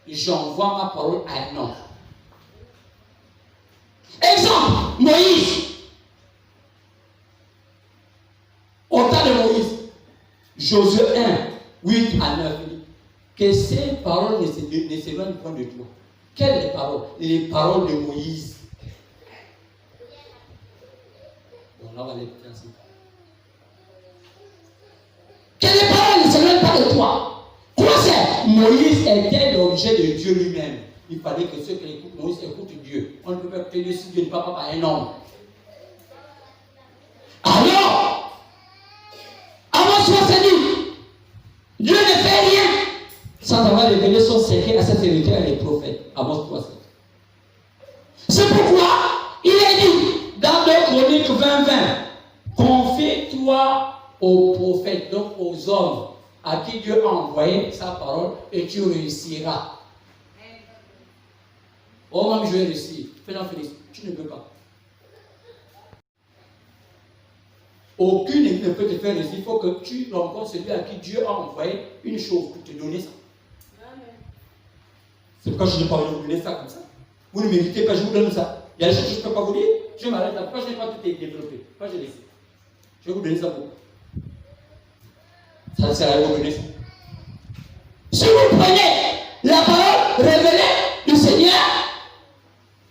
J'envoie ma parole à un homme. Exemple, Moïse. Au temps de Moïse, Josué 1, 8 à 9, que ces paroles ne s'éloignent pas de toi. Quelles les paroles? Les paroles de Moïse. Bon, là, on va les écouter ensemble. Que les paroles ne s'éloignent pas de toi. Quoi c'est? Moïse était l'objet de Dieu lui-même. Il fallait que ceux qui écoutent Moïse écoutent Dieu. On ne peut pas écouter Dieu si Dieu ne parle pas par un homme. Alors, Amos 70, Dieu ne fait rien sans avoir révélé son secret à ses serviteurs et les prophètes. Amos 3. C'est pourquoi il est dit dans 2 Chroniques 20, confie-toi aux prophètes, donc aux hommes à qui Dieu a envoyé sa parole et tu réussiras. Oh, même je vais réussir. Fais-en Félix, tu ne peux pas. Aucune église ne peut te faire réussir. Il faut que tu rencontres celui à qui Dieu a envoyé une chose pour te donner ça. C'est pourquoi je n'ai pas envie de vous donner ça comme ça. Vous ne méritez pas, je vous donne ça. Il y a des choses que je ne peux pas vous dire. Je m'arrête là. Pourquoi je n'ai pas tout développé? Pourquoi je laisse? Je vais vous donner ça pour vous. Ça ne sert à rien de vous donner ça. Si vous prenez la parole révélée du Seigneur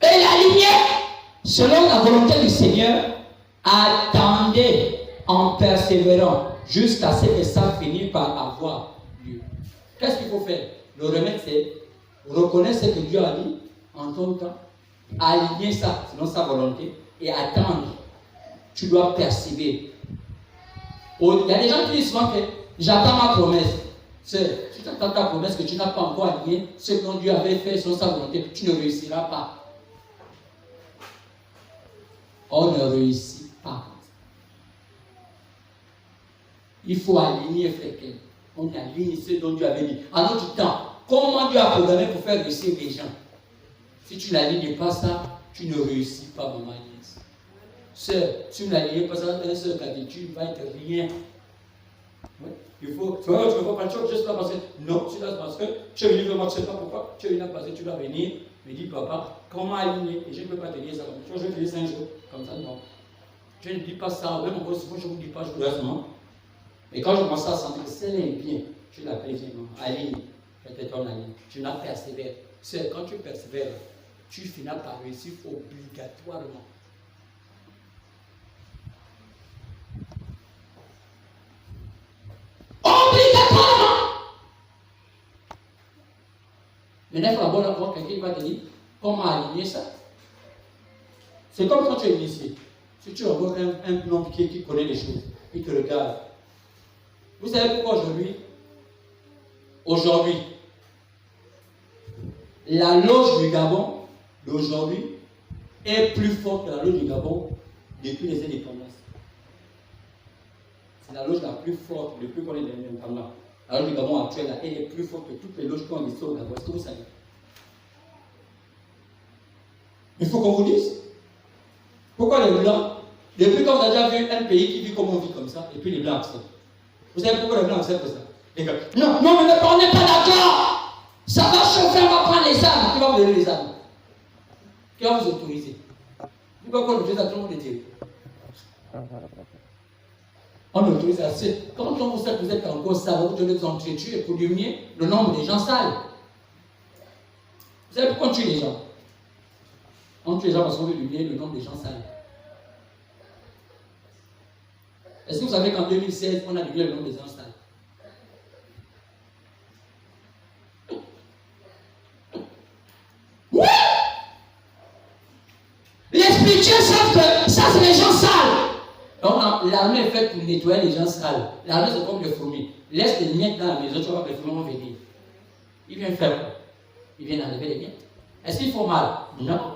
et la lumière Selon la volonté du Seigneur, attendez en persévérant jusqu'à ce que ça finisse par avoir lieu. Qu'est-ce qu'il faut faire? Le remède, c'est reconnaître ce que Dieu a dit en ton temps, aligner ça selon sa volonté et attendre. Tu dois persévérer. Il y a des gens qui disent souvent que j'attends ma promesse. C'est, si tu attends ta promesse que tu n'as pas encore aligné ce que Dieu avait fait selon sa volonté, tu ne réussiras pas. On ne réussit pas. Il faut aligner, frère. On aligne ce dont Dieu avait dit. En notre temps, comment Dieu a programmé pour faire réussir les gens? Si tu n'alignes pas ça, tu ne réussis pas, maman Agnès. Sœur, si tu n'alignes pas ça, un seul tu ne vas être rien. Ouais. Il faut, tu ne peux pas partir juste là parce que, non, tu l'as parce que tu es venu, je ne sais pas pourquoi, tu es venu parce que tu dois venir, me dis papa, comment aligner? Et je ne peux pas te dire ça comme ça, je vais te dire 5 jours, comme ça, non. Je ne dis pas ça, même encore souvent, je ne vous dis pas, je vous laisse, non. Mais quand je commence à sentir que c'est bien, je l'appelle, je dis non, aligne, peut-être on aligne, tu n'as persévéré. C'est quand tu persévères, tu finis par réussir obligatoirement. Obligatoirement! Maintenant, il faut d'abord avoir quelqu'un qui va te dire comment aligner ça. C'est comme quand tu es initié. Si tu envoies un homme qui connaît les choses, il te regarde. Vous savez pourquoi aujourd'hui, la loge du Gabon d'aujourd'hui est plus forte que la loge du Gabon depuis les indépendances. C'est la loge la plus forte depuis qu'on est des indépendants. La loge du Gabon actuelle, elle est plus forte que toutes les loges qui ont existé au Gabon. Est-ce que vous savez? Il faut qu'on vous dise. Pourquoi les Blancs, depuis qu'on a déjà vu un pays qui vit comme on vit comme ça, et puis les Blancs acceptent. Vous savez pourquoi les Blancs acceptent ça? Les gars, non, mais on n'est pas d'accord. Ça va chauffer, on va prendre les armes. Qui va vous donner les armes? Qui va vous autoriser? Pourquoi on autorise à tout le monde de dire? On autorise à ceux. Quand on vous sait que vous êtes encore sale, vous devez vous entretuer pour diminuer le nombre de gens sales. Vous savez pourquoi on tue les gens? On tue les gens parce qu'on veut diminuer le nombre de gens sales. Est-ce que vous savez qu'en 2016, on a diminué le nombre de gens sales? Oui! Les spirituels savent que ça, c'est les gens sales. Donc, l'armée est faite pour nettoyer les gens sales. L'armée, c'est comme des fourmis. Laisse les miettes dans la maison, tu vas voir que les fourmis vont venir. Ils viennent faire quoi? Ils viennent enlever les miettes. Est-ce qu'ils font mal? Non.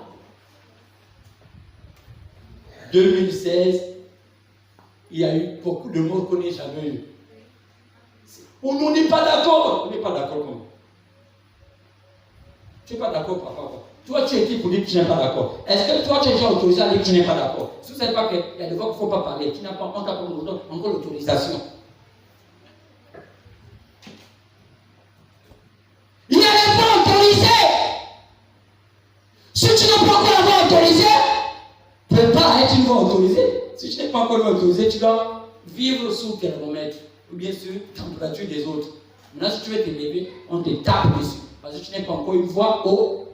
2016, il y a eu beaucoup de morts qu'on n'a jamais eu. On n'est pas d'accord. On n'est pas d'accord comment? Tu n'es pas d'accord par rapport. Toi, tu es qui pour dire que tu n'es pas d'accord? Est-ce que toi, tu es déjà autorisé à dire que tu n'es pas d'accord? Si vous ne savez pas qu'il y a des fois qu'il ne faut pas parler, tu n'as pas encore l'autorisation. Il y a des fois autorisés. Si tu n'es pas encore avoir autorisé, tu ne peux pas être une voie autorisée. Si tu n'es pas encore autorisé, tu dois vivre sous thermomètre ou bien sur la température des autres. Maintenant, si tu veux te lever, on te tape dessus. Parce que tu n'es pas encore une voie autorisée.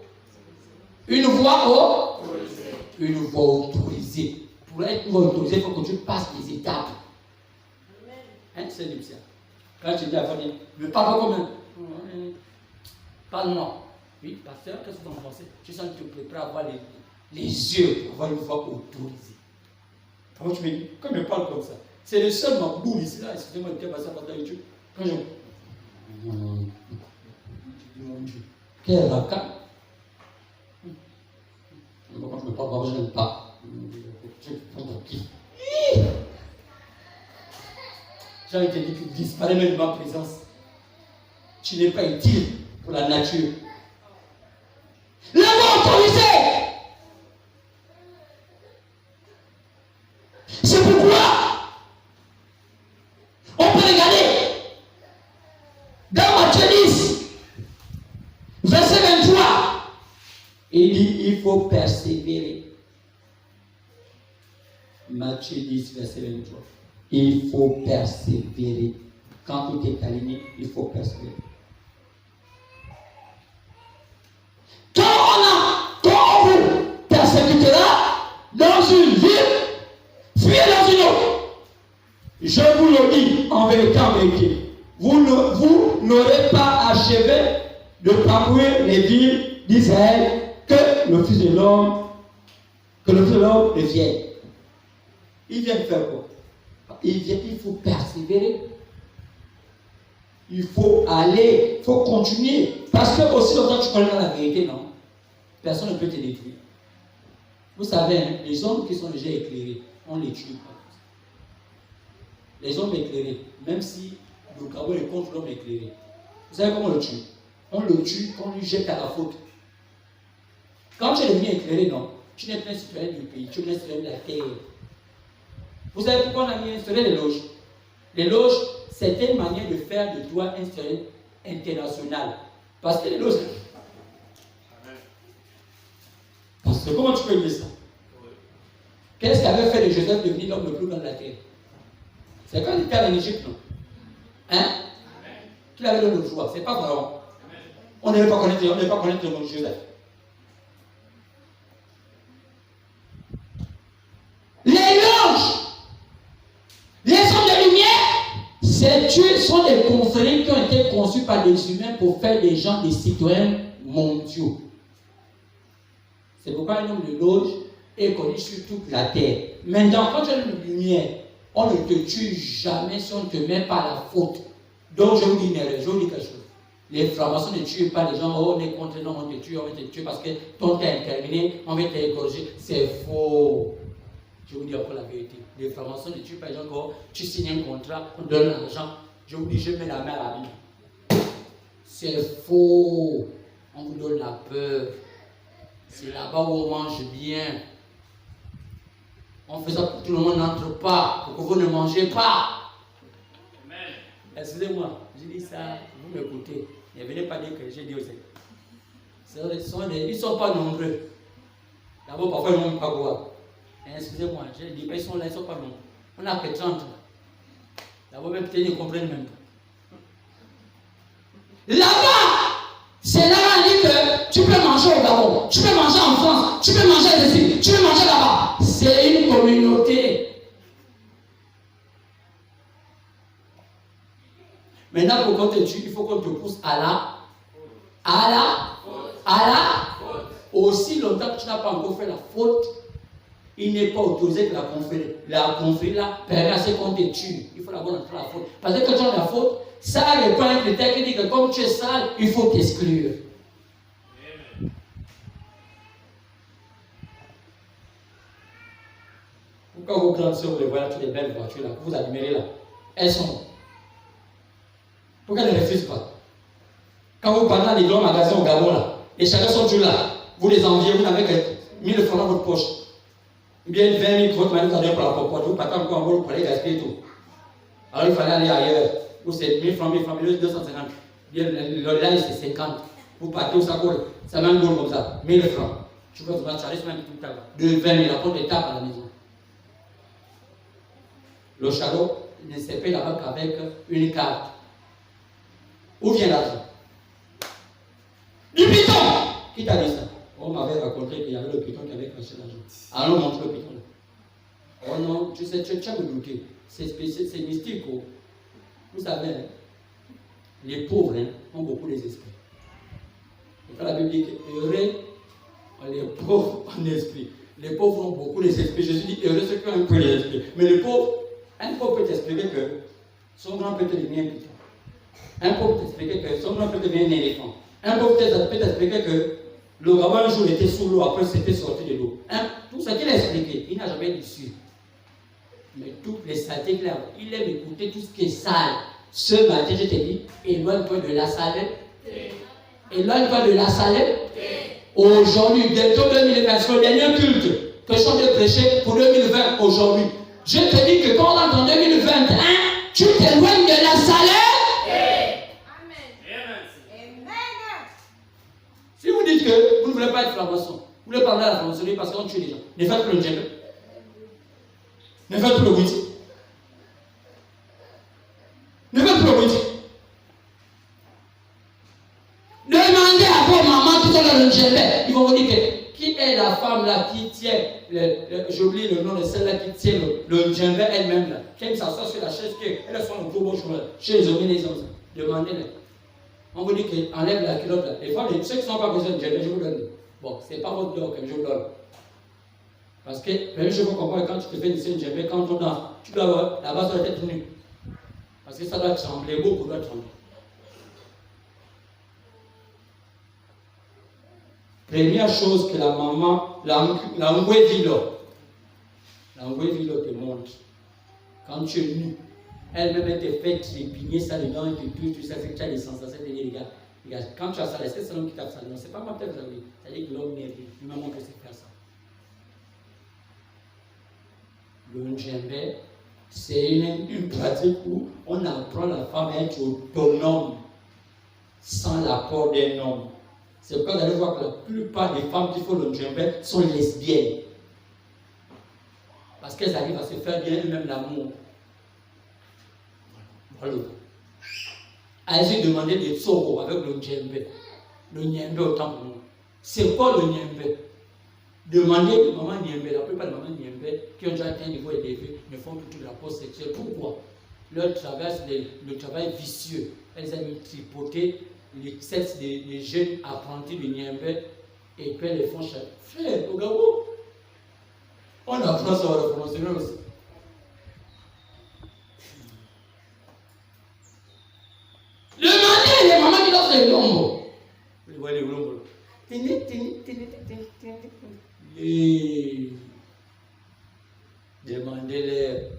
Pour être une voie autorisée, il faut que tu passes des étapes. Hein, c'est difficile. Quand tu dis à Fanny, mais parle pas comme un. Parle-moi. Oui, pasteur, qu'est-ce que vous en pensez? Tu sens que tu te prépares à avoir les yeux pour avoir une voie autorisée. Comment tu me dis? Comme je parle comme ça. C'est le seul mamboule ici, là. Excusez-moi, il était passé par YouTube. Quand je. Mon Dieu. Quel raca. Quand je me parle, je n'aime pas. Je prends pour qui? J'ai envie de te dire que tu disparais même de ma présence. Tu n'es pas utile pour la nature. La voie autorisée! C'est pourquoi on peut regarder dans Matthieu 10, verset 23. Il dit il faut persévérer. Matthieu 10, verset 23. Il faut persévérer. Quand tout est aligné, il faut persévérer. Quand on vous persévérera, dans une ville, fuyez dans une autre. Je vous le dis en vérité, vous n'aurez pas achevé de parcourir les villes d'Israël que le Fils de l'homme vienne. Il vient faire quoi? Il faut persévérer. Il faut aller, il faut continuer. Parce que aussi longtemps que tu connais la vérité, non, personne ne peut te détruire. Vous savez, hein, les hommes qui sont déjà éclairés, on les tue pas. Les hommes éclairés, même si le Gabon est contre l'homme éclairé, vous savez comment on le tue? On le tue quand on lui jette à la faute. Quand tu es devenu éclairé, non, tu n'es plus un citoyen du pays, tu es un citoyen de la terre. Vous savez pourquoi on a mis instauré les loges? Les loges, c'était une manière de faire de toi un citoyen international. Parce que les loges. Parce que comment tu peux dire ça? Qu'est-ce qu'avait fait de Joseph devenir l'homme le plus grand de la terre? C'est quand il était en Égypte, non? Hein? Qu'il avait le choix. C'est pas Pharaon. On ne veut pas connaître le nom de Joseph. Les loges, les hommes de lumière, sont des confréries qui ont été conçues par des humains pour faire des gens des citoyens mondiaux. C'est pourquoi un homme de loge est connu sur toute la terre. Maintenant, quand tu es une lumière, on ne te tue jamais si on ne te met pas à la faute. Donc, je vous dis une erreur, je vous dis quelque chose. Les francs-maçons ne tuent pas les gens, oh, on est contre, non, on va te tuer parce que ton temps est terminé, on va t'égorger. C'est faux. Je vous dis encore la vérité. Les francs-maçons ne tuent pas les gens, oh, tu signes un contrat, on donne l'argent. Je vous dis, je mets la main à la Bible. C'est faux. On vous donne la peur. C'est là-bas où on mange bien. On fait ça pour que tout le monde n'entre pas, pour que vous ne mangez pas. Amen. Excusez-moi, je dis ça, vous m'écoutez. Ne venez pas dire que j'ai dit aussi. Ils ne sont pas nombreux. D'abord, parfois, ils n'ont pas boire. Excusez-moi, je dis, ils sont là, ils ne sont pas nombreux. On n'a que 30. D'abord, même peut-être ils ne comprennent même pas. Là-bas, c'est là où on dit que tu peux manger au Gabon, tu peux manger en France, tu peux manger ici, tu peux manger là-bas. C'est une communauté. Maintenant, pour qu'on te tue, il faut qu'on te pousse à la. Aussi longtemps que tu n'as pas encore fait la faute, il n'est pas autorisé que la confrérie là permet à ce qu'on te tue. Il faut d'abord entrer la faute. Parce que quand tu as la faute, ça n'est pas un critère qui dit que comme tu es sale, il faut t'exclure. Pourquoi vos grandes sœurs, vous les voyez toutes les belles voitures là, que vous admirez là, elles sont. Pourquoi elles ne refusent pas? Quand vous parlez dans les grands magasins au Gabon là, et chacun sont toujours là, vous les enviez, vous n'avez que 1000 francs dans votre poche. Ou bien 20 000 votre mari vous a donné pour la popote, vous partez encore en bas, vous prenez gaspiller tout. Alors il fallait aller ailleurs, où c'est 1000 francs, 250. Bien, le là c'est 50. Vous partez où ça colle, ça met un goal comme ça, 1000 francs. Tu peux vous battre, ça reste même tout le temps. De 20 000, après on tape à la maison. Le chariot ne se paye là-bas qu'avec une carte. Où vient l'argent? Du piton! Qui t'a dit ça? On m'avait raconté qu'il y avait le piton qui avait caché l'argent. Allons montrer le piton. Oh non, tu sais, tu as me douter. C'est mystique. Oh. Vous savez, hein, les pauvres ont beaucoup les esprits. Et quand la Bible dit que heureux, les pauvres en esprit. Les pauvres ont beaucoup les esprits. Jésus dit heureux ceux qui ont un peu les esprits. Mais les pauvres, un pauvre peut t'expliquer que son grand peut devenir un piton. Un pauvre peut t'expliquer que son grand peut devenir un éléphant. Un pauvre peut t'expliquer que le rabbin un jour était sous l'eau, après c'était sorti de l'eau. Tout ce qu'il a expliqué, il n'a jamais dit sûr. Mais toutes les saletés qu'il a, il aime écouter tout ce qui est sale. Ce matin, je t'ai dit, éloigne-toi de la saleté. Éloigne-toi de la saleté. Aujourd'hui, bientôt 2020, c'est le dernier culte que je suis en train de prêcher pour 2020 aujourd'hui. Je te dis que quand on entre en 2021, tu t'éloignes de la saleté. Si vous dites que vous ne voulez pas être franc-maçon, vous voulez parler à la franc-maçonnerie parce qu'on tue les gens, ne faites plus le djembe. Ne faites plus le witi. Ne faites plus le witi. Demandez à vos mamans qui sont dans le djembe. Ils vont vous dire que qui est la femme là qui tient j'oublie le nom de celle-là qui tient le djembé elle-même, là. Qui aime s'asseoir sur la chaise, elle a son gros bonjour, chez les hommes et les hommes. Demandez-le. On vous dit qu'enlève la culotte là. Les femmes, ceux qui n'ont pas besoin de djembé, je vous donne. Bon, c'est pas votre dos que je vous donne. Parce que, même je vous comprends, quand tu te fais une djembé, quand on danse, tu dois avoir la base de la tête nue. Parce que ça doit trembler, beaucoup doit trembler. Première chose que la maman, la Ngwevilo te montre, quand tu es nu, elle-même elle te fait trépigner ça dedans et te touche, tu sais que tu as des sensations, tu dis, regarde, quand tu as ça, est-ce que c'est l'homme qui tape ça? Non, c'est pas moi qui tape ça, c'est-à-dire que l'homme il m'a montré c'est faire ça. Le djembé, c'est une pratique où on apprend la femme à être autonome sans l'apport d'un homme. C'est pourquoi vous allez voir que la plupart des femmes qui font le djembé sont lesbiennes. Parce qu'elles arrivent à se faire bien elles-mêmes l'amour. Voilà. Allez-y demander des tsoro avec le djembé. Le djembé autant pour nous. C'est quoi le djembé? Demandez aux mamans djembé, la plupart des mamans djembé qui ont déjà atteint un niveau élevé ne font plus de la pause sexuelle. Pourquoi? Leur travail, c'est le travail vicieux. Elles aiment tripoter les sexes des jeunes apprentis de Niembé et puis elles les font chaque. Frère, au Gabon, on apprend ça au promotionnel aussi. Demandez les mamans qui dansent les lombos. Vous voyez les lombos. Demandez-les,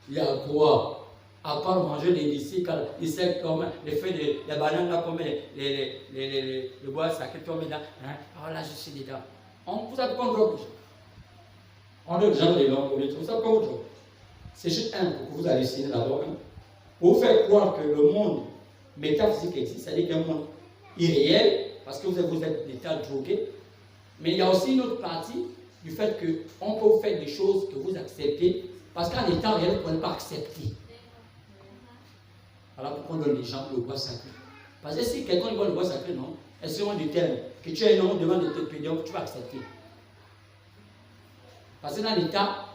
il y a quoi? À part manger des lycées, les secs comme les feuilles de bananes, là, comme le bois sacré, comme là. Hein? Oh là, je suis dedans. Vous savez qu'on drogue. On donne gens les langues, vous savez qu'on drogue. C'est juste un pour que vous hallucinez d'abord. Hein? Pour vous faire croire que le monde métaphysique existe, c'est-à-dire qu'un monde irréel, parce que vous êtes d'état drogué. Mais il y a aussi une autre partie du fait qu'on peut vous faire des choses que vous acceptez, parce qu'en étant réel, vous ne pouvez pas accepter. Voilà pourquoi on donne les gens le bois sacré. Parce que si quelqu'un voit le bois sacré, non, elles seront du terme que tu es un homme devant de te pédants, tu vas accepter. Parce que dans l'état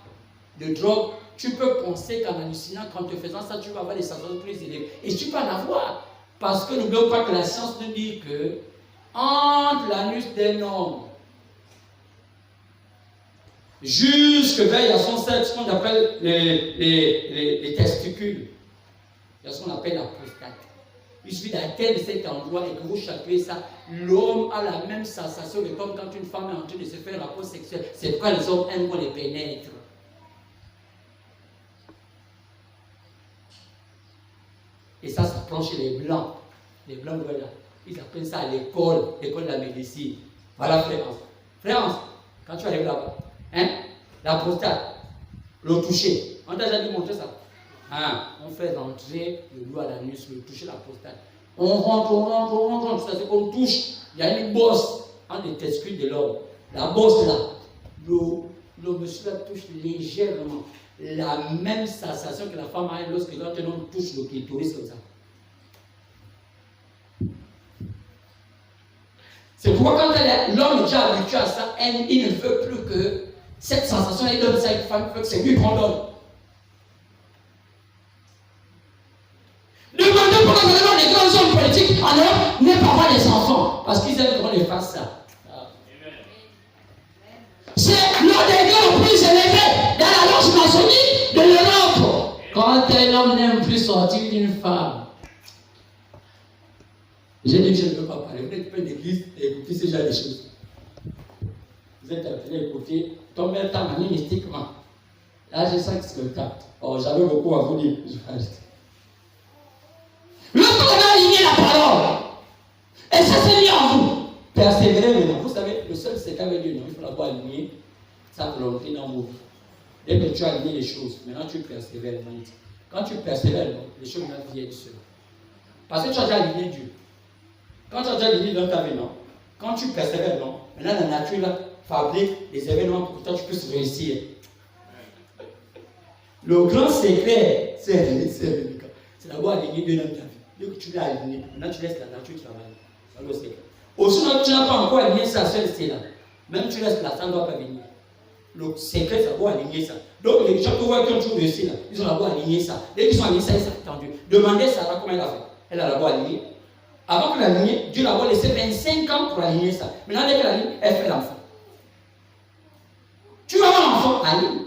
de drogue, tu peux penser qu'en hallucinant, qu'en te faisant ça, tu vas avoir des sensations plus élevées. Et tu peux en avoir. Parce que n'oublions pas que la science nous dit que entre l'anus d'un homme jusque vers son sexe, ce qu'on appelle les testicules, il y a ce qu'on appelle la prostate. Il suffit d'atteindre cet endroit et que vous chatouillez ça, l'homme a la même sensation que comme quand une femme est en train de se faire un rapport sexuel. C'est pourquoi les hommes aiment qu'on les pénètre. Et ça prend chez les blancs. Les blancs, voilà. Ils appellent ça l'école de la médecine. Voilà, Frérence. Frérence, quand tu arrives là-bas, hein, la prostate, le toucher. On t'a déjà dit montrer ça. Hein, on fait rentrer le doigt à l'anus, le toucher la prostate. On rentre, c'est qu'on touche. Il y a une bosse entre les testicules de l'homme. La bosse là, le monsieur la touche légèrement. La même sensation que la femme a lorsque un homme touche le clitoris comme ça. C'est pourquoi quand l'homme est déjà habitué à ça, il ne veut plus que cette sensation, il donne ça à une femme, c'est lui qu'on donne. Demandez pourquoi les grands hommes politiques en Europe n'aiment pas avoir des enfants. Parce qu'ils aiment qu'on les fasse ça. C'est l'un des gars le plus élevé dans la loge maçonnique de l'Europe. Quand un homme n'aime plus sortir d'une femme. J'ai dit que je ne peux pas parler. Vous n'êtes pas une église et écoutez ce genre de choses. Vous êtes appelé à écouter. Tombez le temps mystiquement. Là, je sens que c'est le temps. Oh, j'avais beaucoup à vous dire. Lorsqu'on a aligné la parole, et ça s'est mis en vous, persévérez maintenant. Vous savez, le seul secret avec Dieu, non, il faut l'avoir aligné sa volonté dans vos vies. Dès que tu as aligné les choses, maintenant tu persévères. Quand tu persévères, les choses viennent seules. Parce que tu as déjà aligné Dieu. Quand tu as déjà aligné dans ta vie, non, quand tu persévères, non, maintenant la nature là, fabrique des événements pour que toi tu puisses réussir. Le grand secret, c'est d'avoir aligné Dieu dans ta vie. Dès que tu l'as aligné, maintenant tu laisses la nature travailler. C'est le secret. Au sinon, tu n'as pas encore aligné ça seul, c'est là. Même tu laisses la, ça ne doit pas venir. Le secret, c'est d'abord aligner ça. Donc, les gens que vous voyez qui ont toujours réussi là, ils ont d'abord aligné ça. Dès qu'ils sont alignés, ça, ils sont attendus. Demandez Sarah comment elle a fait. Elle a d'abord aligné. Avant qu'elle ait aligné, Dieu l'a d'abord laissé 25 ans pour aligner ça. Maintenant, dès qu'elle aligne, elle fait l'enfant. Tu vas avoir l'enfant, aligne.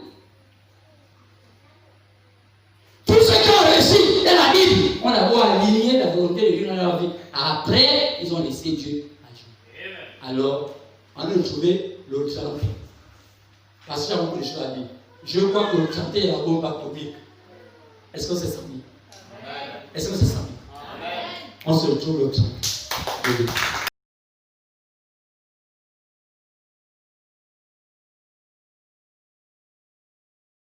Tous ceux qui ont réussi dans la Bible ont d'abord aligné la volonté de Dieu dans leur vie. Après, ils ont laissé Dieu agir. Alors, on a trouvé le travail. Parce qu'il y a beaucoup de choses à dire. Je crois que le chanter est la bombe atomique. Est-ce que c'est ça? Est-ce que c'est ça? On se retrouve le temps.